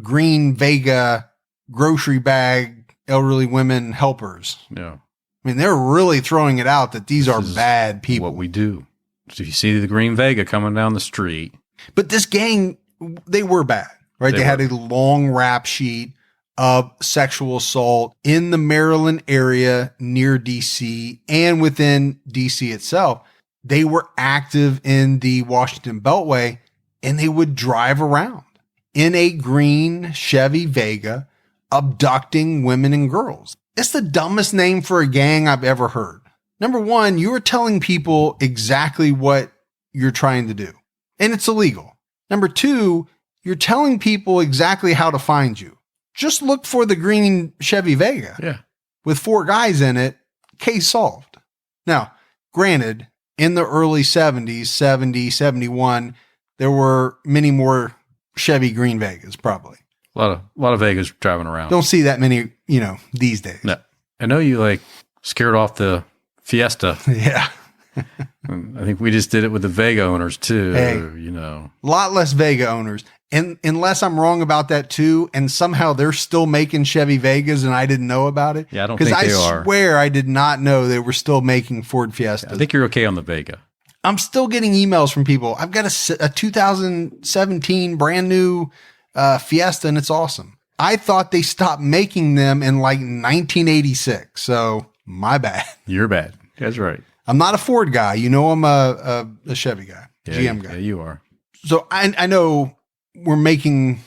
Green Vega grocery bag elderly women helpers. Yeah. I mean, they're really throwing it out that these are bad people. What we do. So if you see the Green Vega coming down the street. But this gang, they were bad, right? They had a long rap sheet of sexual assault in the Maryland area near DC and within DC itself. They were active in the Washington Beltway, and they would drive around in a green Chevy Vega abducting women and girls. It's the dumbest name for a gang I've ever heard. Number one, you are telling people exactly what you're trying to do, and it's illegal. Number two, you're telling people exactly how to find you. Just look for the green Chevy Vega. Yeah. With 4 guys in it, case solved. Now, granted, in the early 70s, 70, 71, there were many more Chevy Green Vegas, probably. A lot of Vegas driving around. Don't see that many, these days. No. I know you scared off the Fiesta. Yeah. I think we just did it with the Vega owners too. Hey, a lot less Vega owners. And unless I'm wrong about that too, and somehow they're still making Chevy Vegas and I didn't know about it. Yeah, I don't think they are. Because I swear I did not know they were still making Ford Fiestas. I think you're okay on the Vega. I'm still getting emails from people. I've got a 2017 brand new Fiesta and it's awesome. I thought they stopped making them in like 1986. So my bad. You're bad. That's right. I'm not a Ford guy. You know, I'm a Chevy guy, GM guy. Yeah, you are. So I know we're making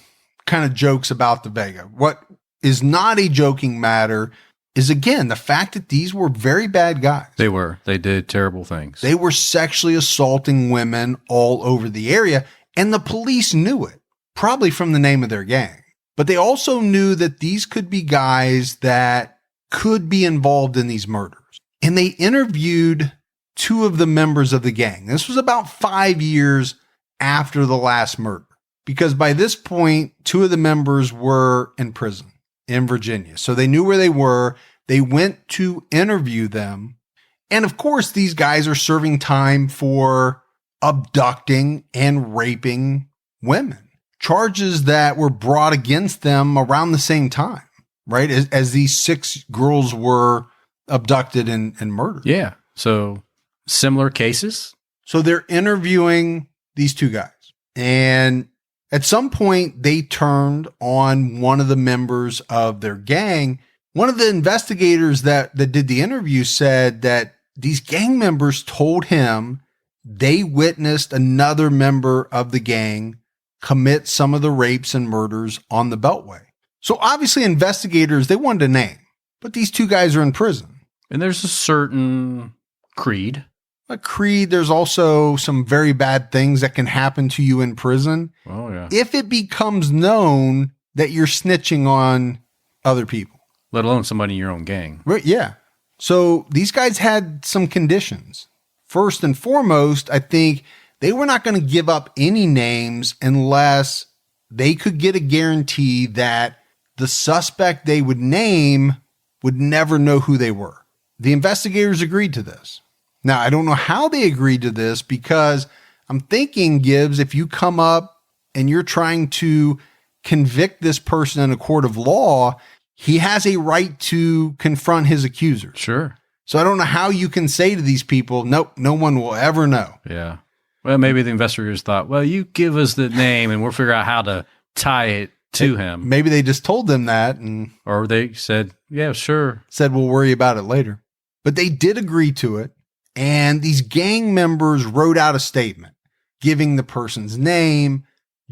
kind of jokes about the Vega. What is not a joking matter is, again, the fact that these were very bad guys. They were. They did terrible things. They were sexually assaulting women all over the area, and the police knew it, probably from the name of their gang. But they also knew that these could be guys that could be involved in these murders. And they interviewed two of the members of the gang. This was about 5 years after the last murder, because by this point, two of the members were in prison in Virginia. So they knew where they were. They went to interview them. And of course, these guys are serving time for abducting and raping women, charges that were brought against them around the same time, right? As these 6 girls were abducted and murdered. Yeah. So similar cases. So they're interviewing these two guys. And at some point, they turned on one of the members of their gang. One of the investigators that did the interview said that these gang members told him they witnessed another member of the gang commit some of the rapes and murders on the Beltway. So obviously investigators, they wanted a name, but these two guys are in prison. And there's a certain creed. A creed, there's also some very bad things that can happen to you in prison. Oh, yeah. If it becomes known that you're snitching on other people. Let alone somebody in your own gang. Right, yeah. So these guys had some conditions. First and foremost, I think they were not going to give up any names unless they could get a guarantee that the suspect they would name would never know who they were. The investigators agreed to this. Now, I don't know how they agreed to this, because I'm thinking, Gibbs, if you come up and you're trying to convict this person in a court of law, he has a right to confront his accusers. Sure. So I don't know how you can say to these people, nope, no one will ever know. Yeah. Well, maybe the investigators thought, well, you give us the name and we'll figure out how to tie it to him. Maybe they just told them that. Or they said, yeah, sure. Said, we'll worry about it later. But they did agree to it. And these gang members wrote out a statement giving the person's name,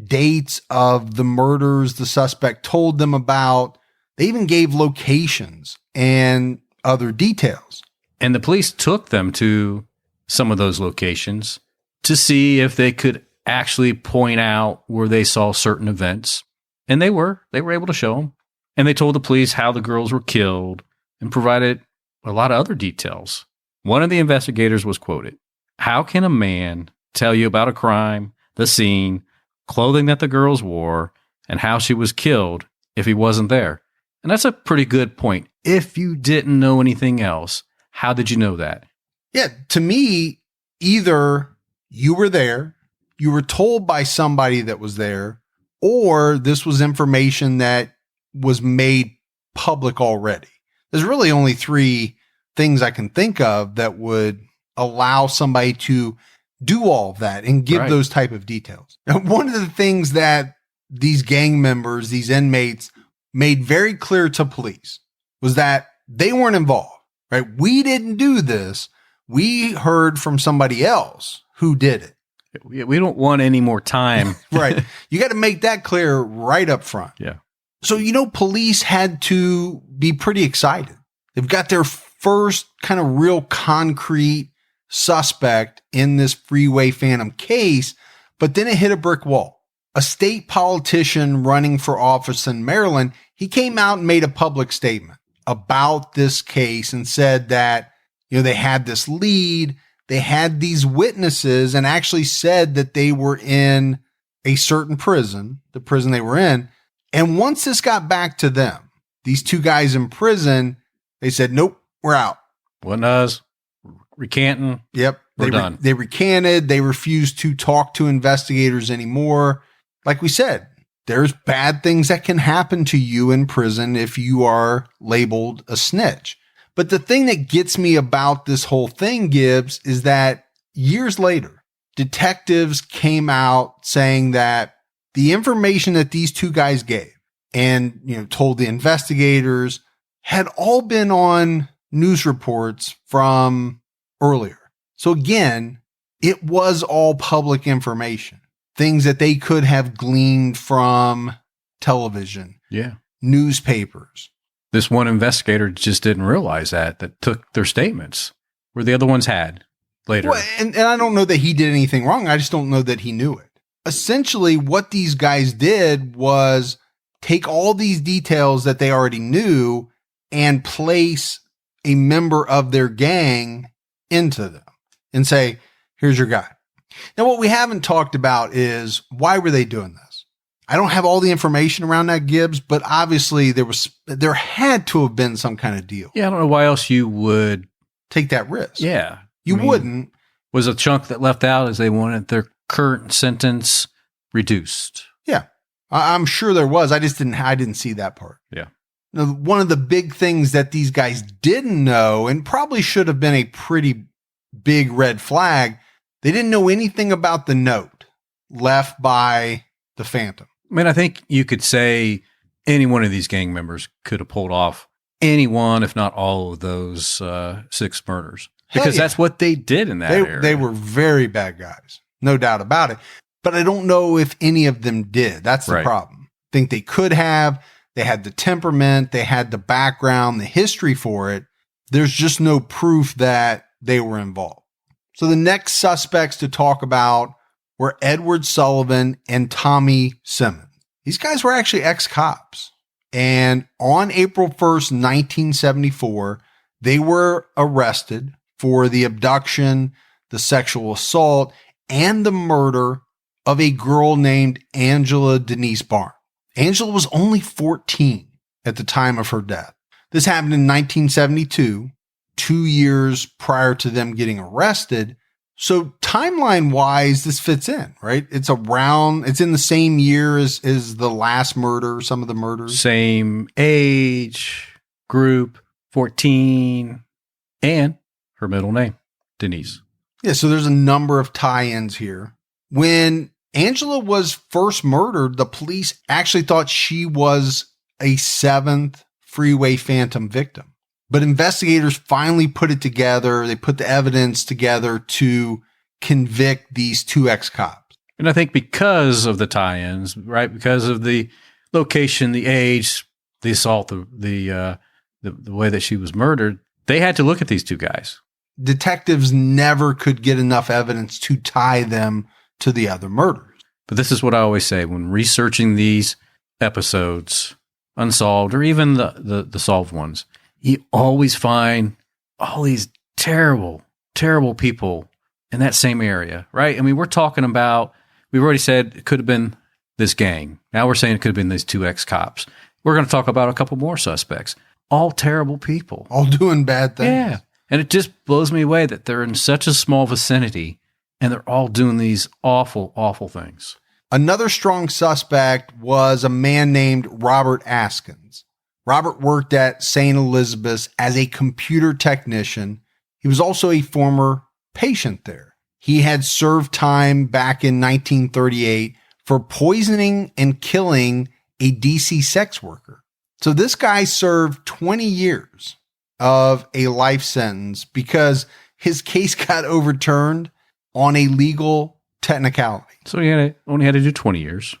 dates of the murders the suspect told them about. They even gave locations and other details. And the police took them to some of those locations to see if they could actually point out where they saw certain events. And they were able to show them. And they told the police how the girls were killed and provided a lot of other details. One of the investigators was quoted, "How can a man tell you about a crime, the scene, clothing that the girls wore, and how she was killed if he wasn't there?" And that's a pretty good point. If you didn't know anything else, how did you know that? Yeah, to me, either you were there, you were told by somebody that was there, or this was information that was made public already. There's really only 3 things I can think of that would allow somebody to do all of that and give those type of details. Now, one of the things that these gang members, these inmates, made very clear to police was that they weren't involved, right? We didn't do this. We heard from somebody else who did it. We don't want any more time. Right. You got to make that clear right up front. Yeah. So, police had to be pretty excited. They've got their first kind of real concrete suspect in this Freeway Phantom case, but then it hit a brick wall. A state politician running for office in Maryland, he came out and made a public statement about this case and said that, they had this lead, they had these witnesses, and actually said that they were in a certain prison, the prison they were in. And once this got back to them, these 2 guys in prison, they said, nope, we're out. Wasn't us. Recanting. Yep. We're done. They recanted. They refused to talk to investigators anymore. like we said, there's bad things that can happen to you in prison if you are labeled a snitch. But the thing that gets me about this whole thing, Gibbs, is that years later, detectives came out saying that the information that these two guys gave and, told the investigators had all been on news reports from earlier. So again, it was all public information, things that they could have gleaned from television, newspapers. This one investigator just didn't realize that took their statements where the other ones had later. Well, and I don't know that he did anything wrong. I just don't know that he knew it. Essentially, what these guys did was take all these details that they already knew and place a member of their gang into them and say, here's your guy. Now, what we haven't talked about is why were they doing this? I don't have all the information around that, Gibbs, but obviously there had to have been some kind of deal. Yeah, I don't know why else you would take that risk. Yeah. You wouldn't. Was a chunk that left out is they wanted their current sentence reduced. Yeah. I'm sure there was. I didn't see that part. Yeah. Now, one of the big things that these guys didn't know, and probably should have been a pretty big red flag, they didn't know anything about the note left by the Phantom. I mean, I think you could say any one of these gang members could have pulled off any one, if not all of those 6 murders. Because that's what they did in that area. They were very bad guys. No doubt about it. But I don't know if any of them did. That's the problem. I think they could have. They had the temperament. They had the background, the history for it. There's just no proof that they were involved. So the next suspects to talk about were Edward Sullivan and Tommy Simmons. These guys were actually ex-cops. And on April 1st, 1974, they were arrested for the abduction, the sexual assault, and the murder of a girl named Angela Denise Barnes. Angela was only 14 at the time of her death. This happened in 1972, 2 years prior to them getting arrested. So timeline-wise, this fits in, right? It's in the same year as the last murder, some of the murders. Same age, group, 14, and her middle name, Denise. Yeah, so there's a number of tie-ins here. When Angela was first murdered, the police actually thought she was a 7th Freeway Phantom victim. But investigators finally put it together. They put the evidence together to convict these 2 ex-cops. And I think because of the tie-ins, right? Because of the location, the age, the assault, the way that she was murdered, they had to look at these 2 guys. Detectives never could get enough evidence to tie them to the other murders. But this is what I always say when researching these episodes, unsolved or even the solved ones, you always find all these terrible, terrible people in that same area, right? I mean, we're talking about, we've already said it could have been this gang. Now we're saying it could have been these 2 ex-cops. We're going to talk about a couple more suspects. All terrible people. All doing bad things. Yeah. And it just blows me away that they're in such a small vicinity and they're all doing these awful, awful things. Another strong suspect was a man named Robert Askins. Robert worked at St. Elizabeth's as a computer technician. He was also a former patient there. He had served time back in 1938 for poisoning and killing a DC sex worker. So this guy served 20 years of a life sentence because his case got overturned on a legal technicality. So he only had to do 20 years.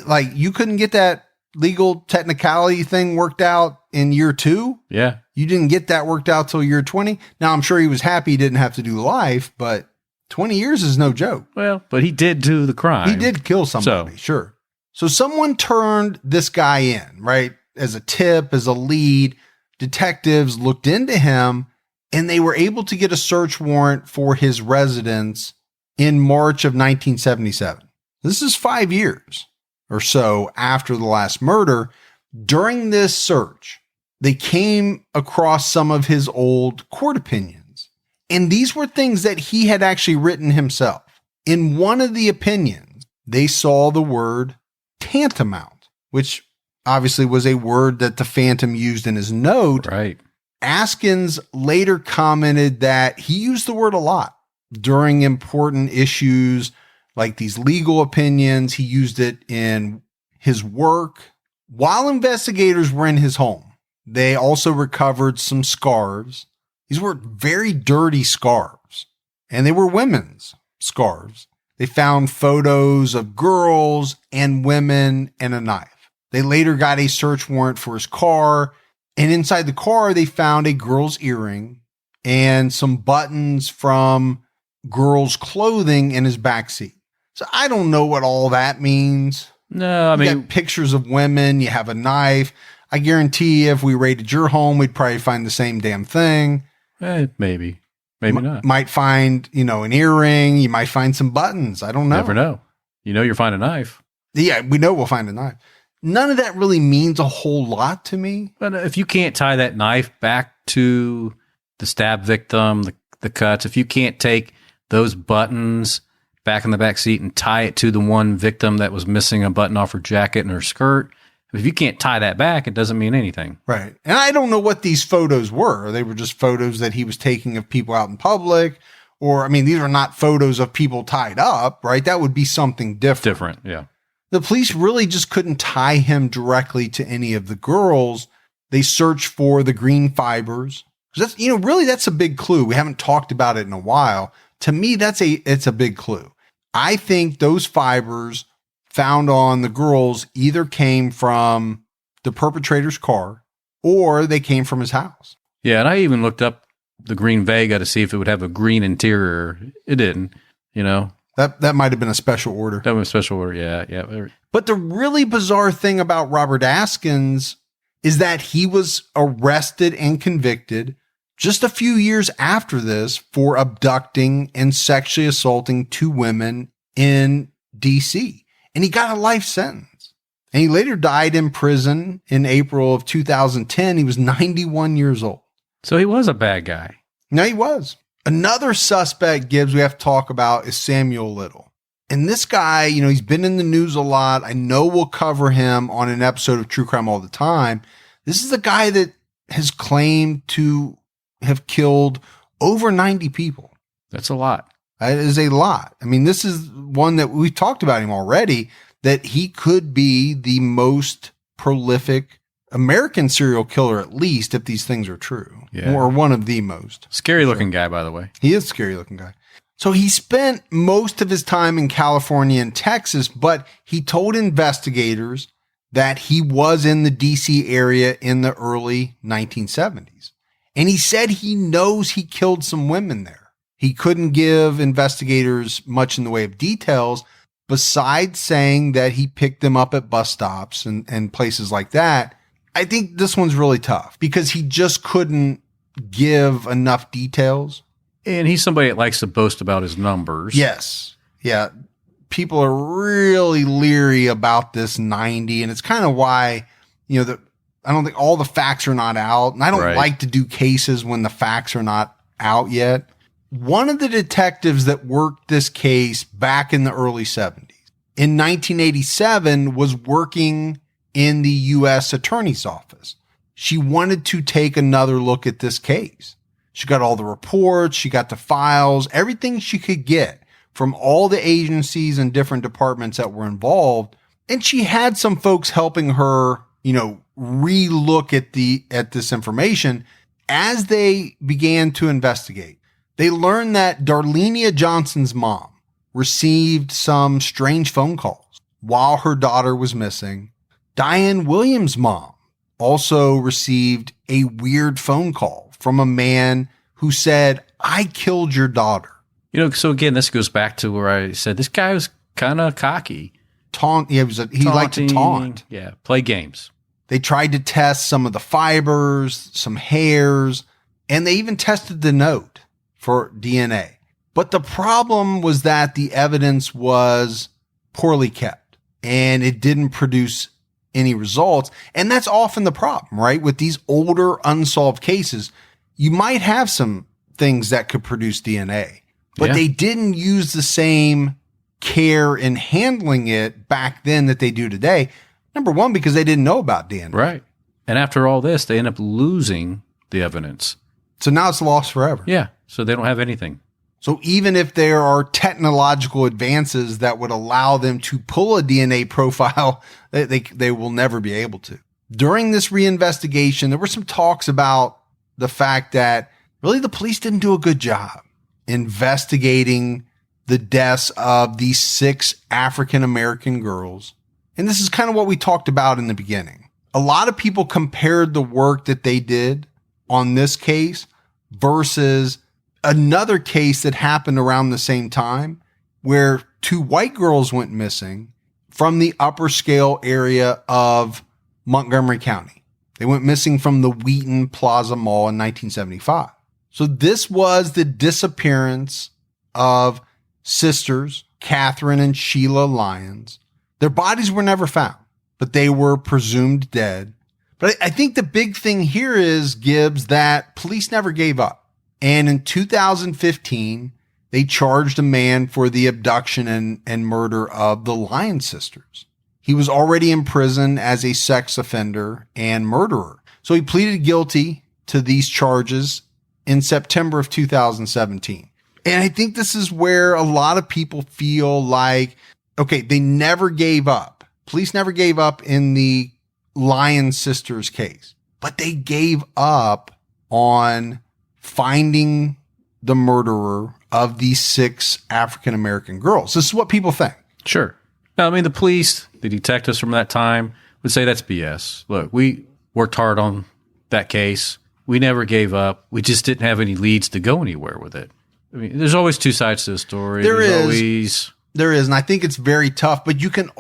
Like, you couldn't get that legal technicality thing worked out in year 2? Yeah. You didn't get that worked out till year 20? Now, I'm sure he was happy he didn't have to do life, but 20 years is no joke. Well, but he did do the crime. He did kill somebody, sure. So someone turned this guy in, right? As a tip, as a lead. Detectives looked into him, and they were able to get a search warrant for his residence in March of 1977. This is 5 years or so after the last murder. During this search, they came across some of his old court opinions. And these were things that he had actually written himself. In one of the opinions, they saw the word tantamount, which obviously was a word that the Phantom used in his note. Right. Askins later commented that he used the word a lot during important issues like these legal opinions. He used it in his work. While investigators were in his home, they also recovered some scarves. These were very dirty scarves, and they were women's scarves. They found photos of girls and women and a knife. They later got a search warrant for his car, and inside the car, they found a girl's earring and some buttons from girls' clothing in his backseat. So I don't know what all that means. No, I You mean, got pictures of women, you have a knife. I guarantee you if we raided your home, we'd probably find the same damn thing. maybe not. Might find, an earring. You might find some buttons. I don't know. Never know. You'll find a knife. Yeah, we know we'll find a knife. None of that really means a whole lot to me. But if you can't tie that knife back to the stab victim, the cuts, if you can't take those buttons back in the back seat and tie it to the one victim that was missing a button off her jacket and her skirt, if you can't tie that back, it doesn't mean anything. Right. And I don't know what these photos were. They were just photos that he was taking of people out in public. Or, these are not photos of people tied up, right? That would be something different. Yeah. The police really just couldn't tie him directly to any of the girls. They searched for the green fibers. That's, really that's a big clue. We haven't talked about it in a while. To me, it's a big clue. I think those fibers found on the girls either came from the perpetrator's car or they came from his house. Yeah, and I even looked up the green Vega to see if it would have a green interior. It didn't, That might have been a special order. That was a special order, yeah. But the really bizarre thing about Robert Askins is that he was arrested and convicted just a few years after this for abducting and sexually assaulting 2 women in D.C. And he got a life sentence. And he later died in prison in April of 2010. He was 91 years old. So he was a bad guy. No, he was. Another suspect, Gibbs, we have to talk about is Samuel Little. And this guy, he's been in the news a lot. I know we'll cover him on an episode of True Crime All the Time. This is the guy that has claimed to have killed over 90 people. That's a lot. That is a lot. This is one that we talked about him already, that he could be the most prolific American serial killer, at least, if these things are true. Yeah. Or one of the most. Scary looking guy, by the way. He is a scary looking guy. So he spent most of his time in California and Texas, but he told investigators that he was in the DC area in the early 1970s. And he said he knows he killed some women there. He couldn't give investigators much in the way of details, besides saying that he picked them up at bus stops and places like that. I think this one's really tough because he just couldn't give enough details. And he's somebody that likes to boast about his numbers. Yes. Yeah. People are really leery about this 90. And it's kind of why, I don't think all the facts are not out. And I don't like to do cases when the facts are not out yet. One of the detectives that worked this case back in the early 70s, in 1987, was working in the U.S. Attorney's Office. She wanted to take another look at this case. She got all the reports, she got the files, everything she could get from all the agencies and different departments that were involved. And she had some folks helping her, re-look at this information as they began to investigate. They learned that Darlenia Johnson's mom received some strange phone calls while her daughter was missing. Diane Williams' mom also received a weird phone call from a man who said, "I killed your daughter." So again, this goes back to where I said this guy was kind of cocky. He liked to taunt. Yeah, play games. They tried to test some of the fibers, some hairs, and they even tested the note for DNA. But the problem was that the evidence was poorly kept and it didn't produce any results. And that's often the problem, right? With these older unsolved cases, you might have some things that could produce DNA, but they didn't use the same care in handling it back then that they do today. Number one, because they didn't know about DNA. Right. And after all this, they end up losing the evidence. So now it's lost forever. Yeah. So they don't have anything. So even if there are technological advances that would allow them to pull a DNA profile, they will never be able to. During this reinvestigation, there were some talks about the fact that really the police didn't do a good job investigating the deaths of these 6 African-American girls. And this is kind of what we talked about in the beginning. A lot of people compared the work that they did on this case versus another case that happened around the same time where 2 white girls went missing from the upper scale area of Montgomery County. They went missing from the Wheaton Plaza Mall in 1975. So this was the disappearance of sisters, Catherine and Sheila Lyons. Their bodies were never found, but they were presumed dead. But I think the big thing here is, Gibbs, that police never gave up. And in 2015, they charged a man for the abduction and murder of the Lyons sisters. He was already in prison as a sex offender and murderer. So he pleaded guilty to these charges in September of 2017. And I think this is where a lot of people feel like, okay, they never gave up. Police never gave up in the Lyons sisters case, but they gave up on finding the murderer of these 6 African-American girls. This is what people think. Sure. Now, I mean, the police, the detectives from that time would say that's BS. Look, we worked hard on that case. We never gave up. We just didn't have any leads to go anywhere with it. I mean, there's always 2 sides to the story. There is. And I think it's very tough, but you can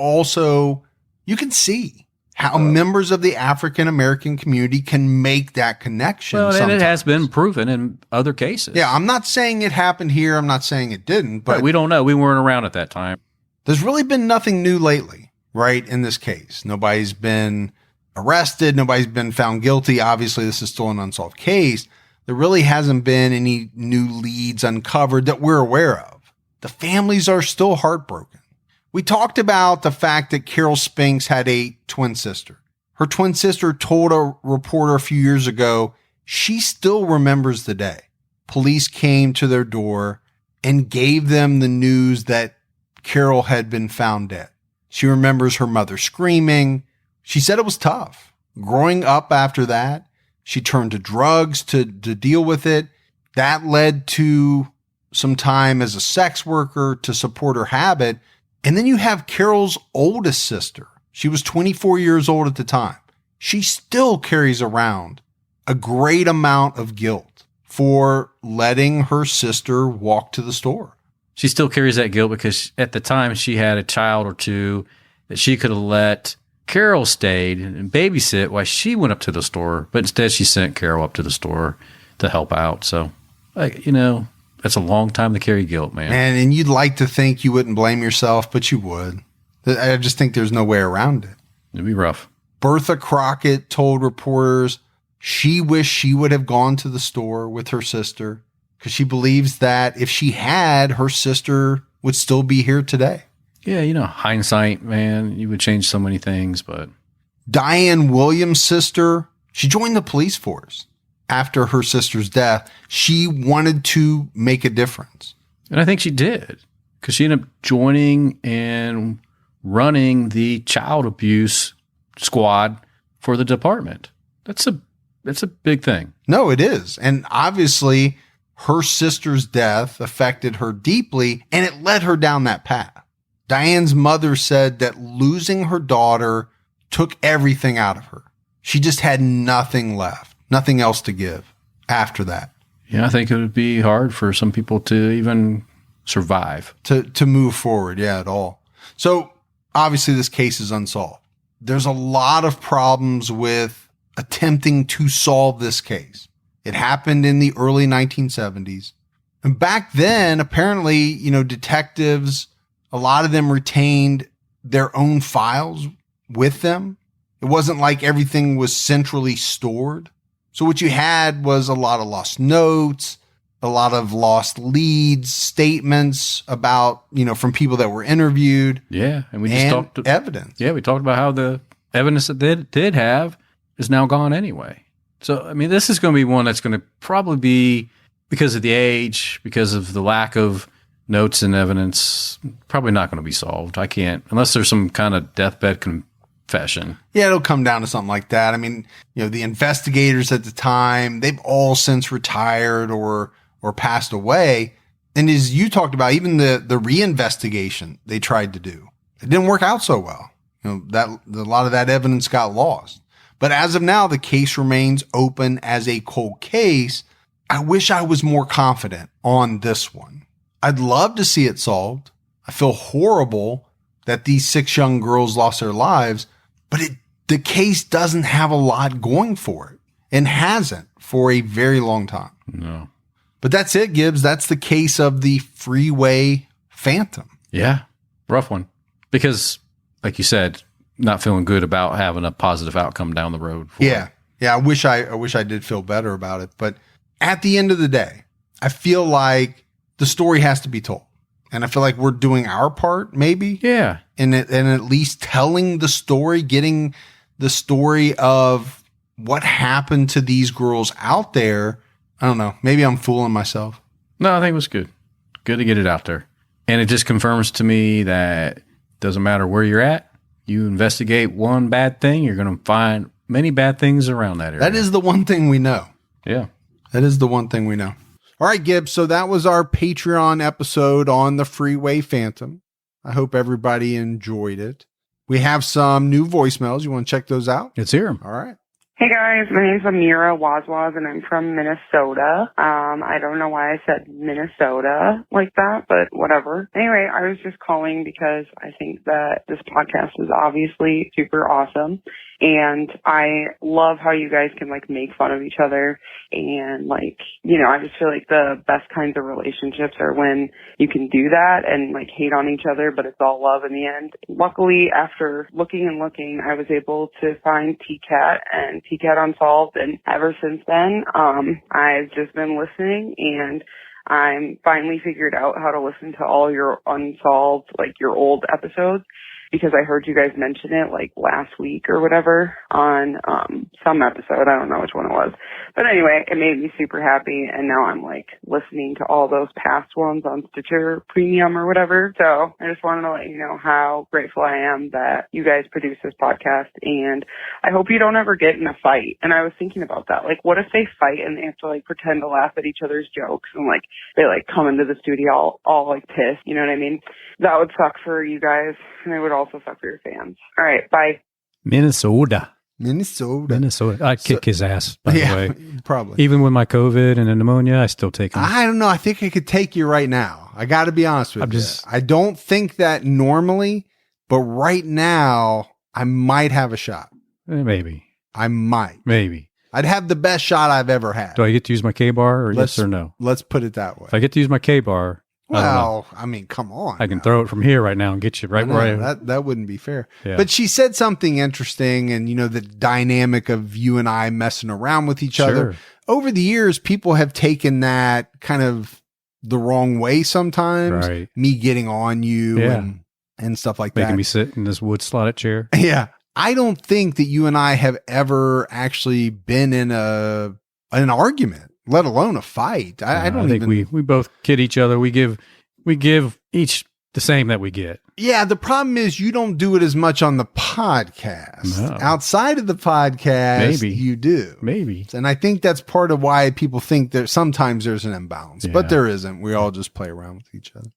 see how members of the African-American community can make that connection. Well, and it has been proven in other cases. Yeah, I'm not saying it happened here. I'm not saying it didn't, but we don't know. We weren't around at that time. There's really been nothing new lately, right, in this case. Nobody's been arrested. Nobody's been found guilty. Obviously, this is still an unsolved case. There really hasn't been any new leads uncovered that we're aware of. The families are still heartbroken. We talked about the fact that Carol Spinks had a twin sister. Her twin sister told a reporter a few years ago she still remembers the day. Police came to their door and gave them the news that Carol had been found dead. She remembers her mother screaming. She said it was tough. Growing up after that, she turned to drugs to deal with it. That led to some time as a sex worker to support her habit. And then you have Carol's oldest sister. She was 24 years old at the time. She still carries around a great amount of guilt for letting her sister walk to the store. She still carries that guilt because at the time she had a child or 2 that she could have let Carol stayed and babysit while she went up to the store, but instead she sent Carol up to the store to help out. So, that's a long time to carry guilt, man. And you'd like to think you wouldn't blame yourself, but you would. I just think there's no way around it. It'd be rough. Bertha Crockett told reporters she wished she would have gone to the store with her sister because she believes that if she had, her sister would still be here today. Yeah, hindsight, man, you would change so many things, but. Diane Williams' sister, she joined the police force. After her sister's death, she wanted to make a difference. And I think she did, because she ended up joining and running the child abuse squad for the department. That's a big thing. No, it is. And obviously, her sister's death affected her deeply, and it led her down that path. Diane's mother said that losing her daughter took everything out of her. She just had nothing left, nothing else to give after that. Yeah, I think it would be hard for some people to even survive. To move forward, at all. So obviously this case is unsolved. There's a lot of problems with attempting to solve this case. It happened in the early 1970s. And back then, apparently, detectives, a lot of them retained their own files with them. It wasn't like everything was centrally stored. So what you had was a lot of lost notes, a lot of lost leads, statements about, from people that were interviewed. Yeah. And we just talked evidence. Yeah. We talked about how the evidence that they did have is now gone anyway. So, I mean, this is going to be one that's going to probably be, because of the age, because of the lack of notes and evidence, probably not going to be solved. I can't, unless there's some kind of deathbed confession. Yeah, it'll come down to something like that. I mean, the investigators at the time, they've all since retired or passed away. And as you talked about, even the reinvestigation they tried to do, it didn't work out so well. That a lot of that evidence got lost. But as of now, the case remains open as a cold case. I wish I was more confident on this one. I'd love to see it solved. I feel horrible that these 6 young girls lost their lives, but the case doesn't have a lot going for it and hasn't for a very long time. No. But that's it, Gibbs. That's the case of the Freeway Phantom. Yeah. Rough one. Because, like you said, not feeling good about having a positive outcome down the road. Yeah. I wish I did feel better about it. But at the end of the day, I feel like the story has to be told. And I feel like we're doing our part, maybe. Yeah. And at least telling the story, getting the story of what happened to these girls out there. I don't know. Maybe I'm fooling myself. No, I think it was good. Good to get it out there. And it just confirms to me that it doesn't matter where you're at. You investigate one bad thing, you're going to find many bad things around that area. That is the one thing we know. Yeah. That is the one thing we know. All right, Gibbs. So that was our Patreon episode on the Freeway Phantom. I hope everybody enjoyed it. We have some new voicemails. You want to check those out? Let's hear them. All right. Hey guys, my name's Amira Wazwaz and I'm from Minnesota. I don't know why I said Minnesota like that, but whatever. Anyway, I was just calling because I think that this podcast is obviously super awesome. And I love how you guys can make fun of each other and I just feel like the best kinds of relationships are when you can do that and hate on each other, but it's all love in the end. Luckily, after looking and looking, I was able to find TCAT and TCAT Unsolved, and ever since then, I've just been listening and I'm finally figured out how to listen to all your unsolved, your old episodes. Because I heard you guys mention it last week or whatever on some episode. I don't know which one it was. But anyway, it made me super happy. And now I'm listening to all those past ones on Stitcher Premium or whatever. So I just wanted to let you know how grateful I am that you guys produce this podcast. And I hope you don't ever get in a fight. And I was thinking about that. What if they fight and they have to pretend to laugh at each other's jokes and they come into the studio all pissed. You know what I mean? That would suck for you guys. And it would also suck for your fans. All right. Bye. Minnesota. I'd kick his ass, by the way. Probably. Even with my COVID and a pneumonia, I still take him. I don't know. I think I could take you right now. I got to be honest with you. I don't think that normally, but right now, I might have a shot. Maybe. I might. Maybe. I'd have the best shot I've ever had. Do I get to use my K-bar or yes or no? Let's put it that way. If I get to use my K-bar, well, I mean, come on. I can throw it from here right now and get you right where I am. That wouldn't be fair. Yeah. But she said something interesting, and the dynamic of you and I messing around with each other. Over the years, people have taken that kind of the wrong way sometimes. Right. Me getting on you and stuff like Making that. me sit in this wood slotted chair. Yeah. I don't think that you and I have ever actually been in an argument, let alone a fight. I think we both kid each other. We give each the same that we get. Yeah. The problem is you don't do it as much on the podcast. No. Outside of the podcast, Maybe you do. Maybe. And I think that's part of why people think that sometimes there's an imbalance, but there isn't. We all just play around with each other.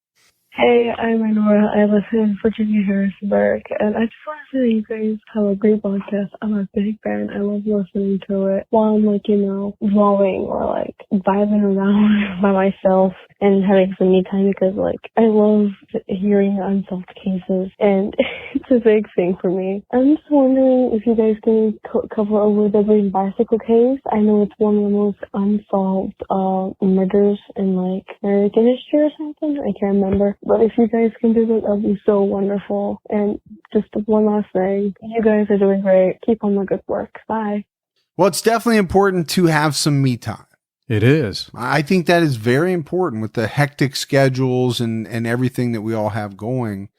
Hey, I'm Anora. I live in Virginia, Harrisburg, and I just want to say that you guys have a great podcast. I'm a big fan. I love listening to it while I'm drawing or vibing around by myself and having some me time because I love hearing unsolved cases and it's a big thing for me. I'm just wondering if you guys can cover over the Green Bicycle case. I know it's one of the most unsolved murders in American history or something. I can't remember. But if you guys can do that, that'd be so wonderful. And just one last thing. You guys are doing great. Keep on the good work. Bye. Well, it's definitely important to have some me time. It is. I think that is very important with the hectic schedules and everything that we all have going.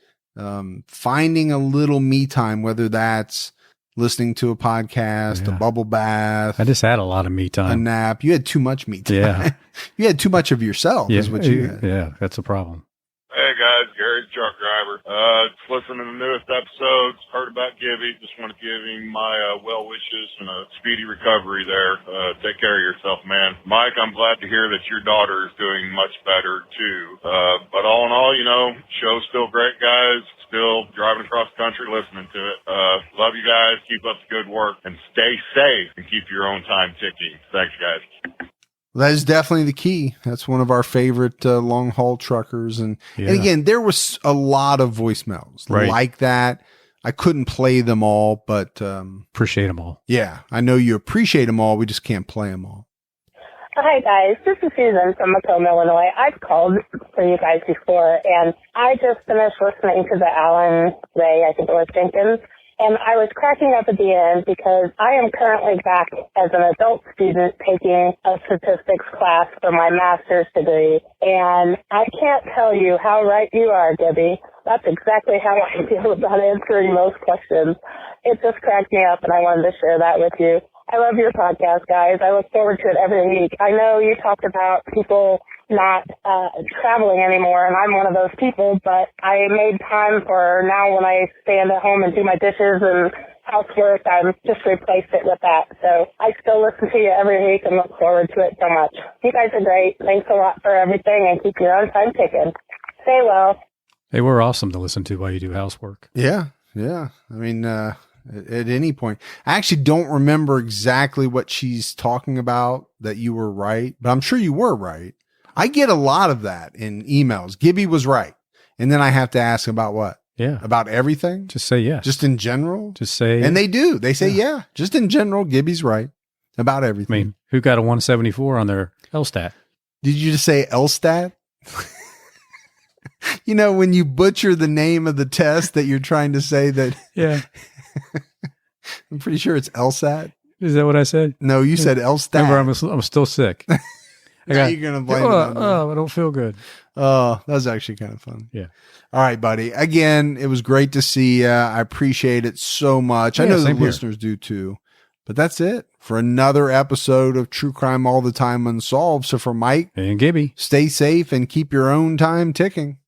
Finding a little me time, whether that's listening to a podcast, a bubble bath. I just had a lot of me time. A nap. You had too much me time. Yeah. You had too much of yourself is what you had. Yeah, that's a problem. Hey guys, Gary's truck driver. Just listening to the newest episodes, heard about Gibby. Just want to give him my well wishes and a speedy recovery there. Take care of yourself, man. Mike, I'm glad to hear that your daughter is doing much better too. But all in all, show's still great, guys. Still driving across the country listening to it. Love you guys. Keep up the good work and stay safe and keep your own time ticking. Thanks, guys. That is definitely the key. That's one of our favorite long haul truckers. And again, there was a lot of voicemails like that. I couldn't play them all, but appreciate them all. Yeah, I know you appreciate them all. We just can't play them all. Hi, guys. This is Susan from Macomb, Illinois. I've called for you guys before, and I just finished listening to the Alan Ray, I think it was Jenkins, and I was cracking up at the end because I am currently back as an adult student taking a statistics class for my master's degree, and I can't tell you how right you are, Gibby. That's exactly how I feel about answering most questions. It just cracked me up, and I wanted to share that with you. I love your podcast, guys. I look forward to it every week. I know you talked about people not traveling anymore, and I'm one of those people, but I made time for now when I stand at home and do my dishes and housework. I've just replaced it with that. So I still listen to you every week and look forward to it so much. You guys are great. Thanks a lot for everything, and keep your own time ticking. Stay well. They were awesome to listen to while you do housework. Yeah. I mean, at any point. I actually don't remember exactly what she's talking about, that you were right, but I'm sure you were right. I get a lot of that in emails. Gibby was right. And then I have to ask about what? Yeah. About everything? Just say yes. Just in general? Just say. And they do. They say, yeah. Just in general, Gibby's right about everything. I mean, who got a 174 on their LSTAT? Did you just say LSTAT? When you butcher the name of the test that you're trying to say that. Yeah. I'm pretty sure it's LSAT. Is that what I said? No, you said LSTAT. Remember, I'm still sick. Now you're going to blame it on me. I don't feel good. Oh, that was actually kind of fun. Yeah. All right, buddy. Again, it was great to see you. I appreciate it so much. I know the listeners do too. But that's it for another episode of True Crime All the Time Unsolved. So for Mike and Gibby, stay safe and keep your own time ticking.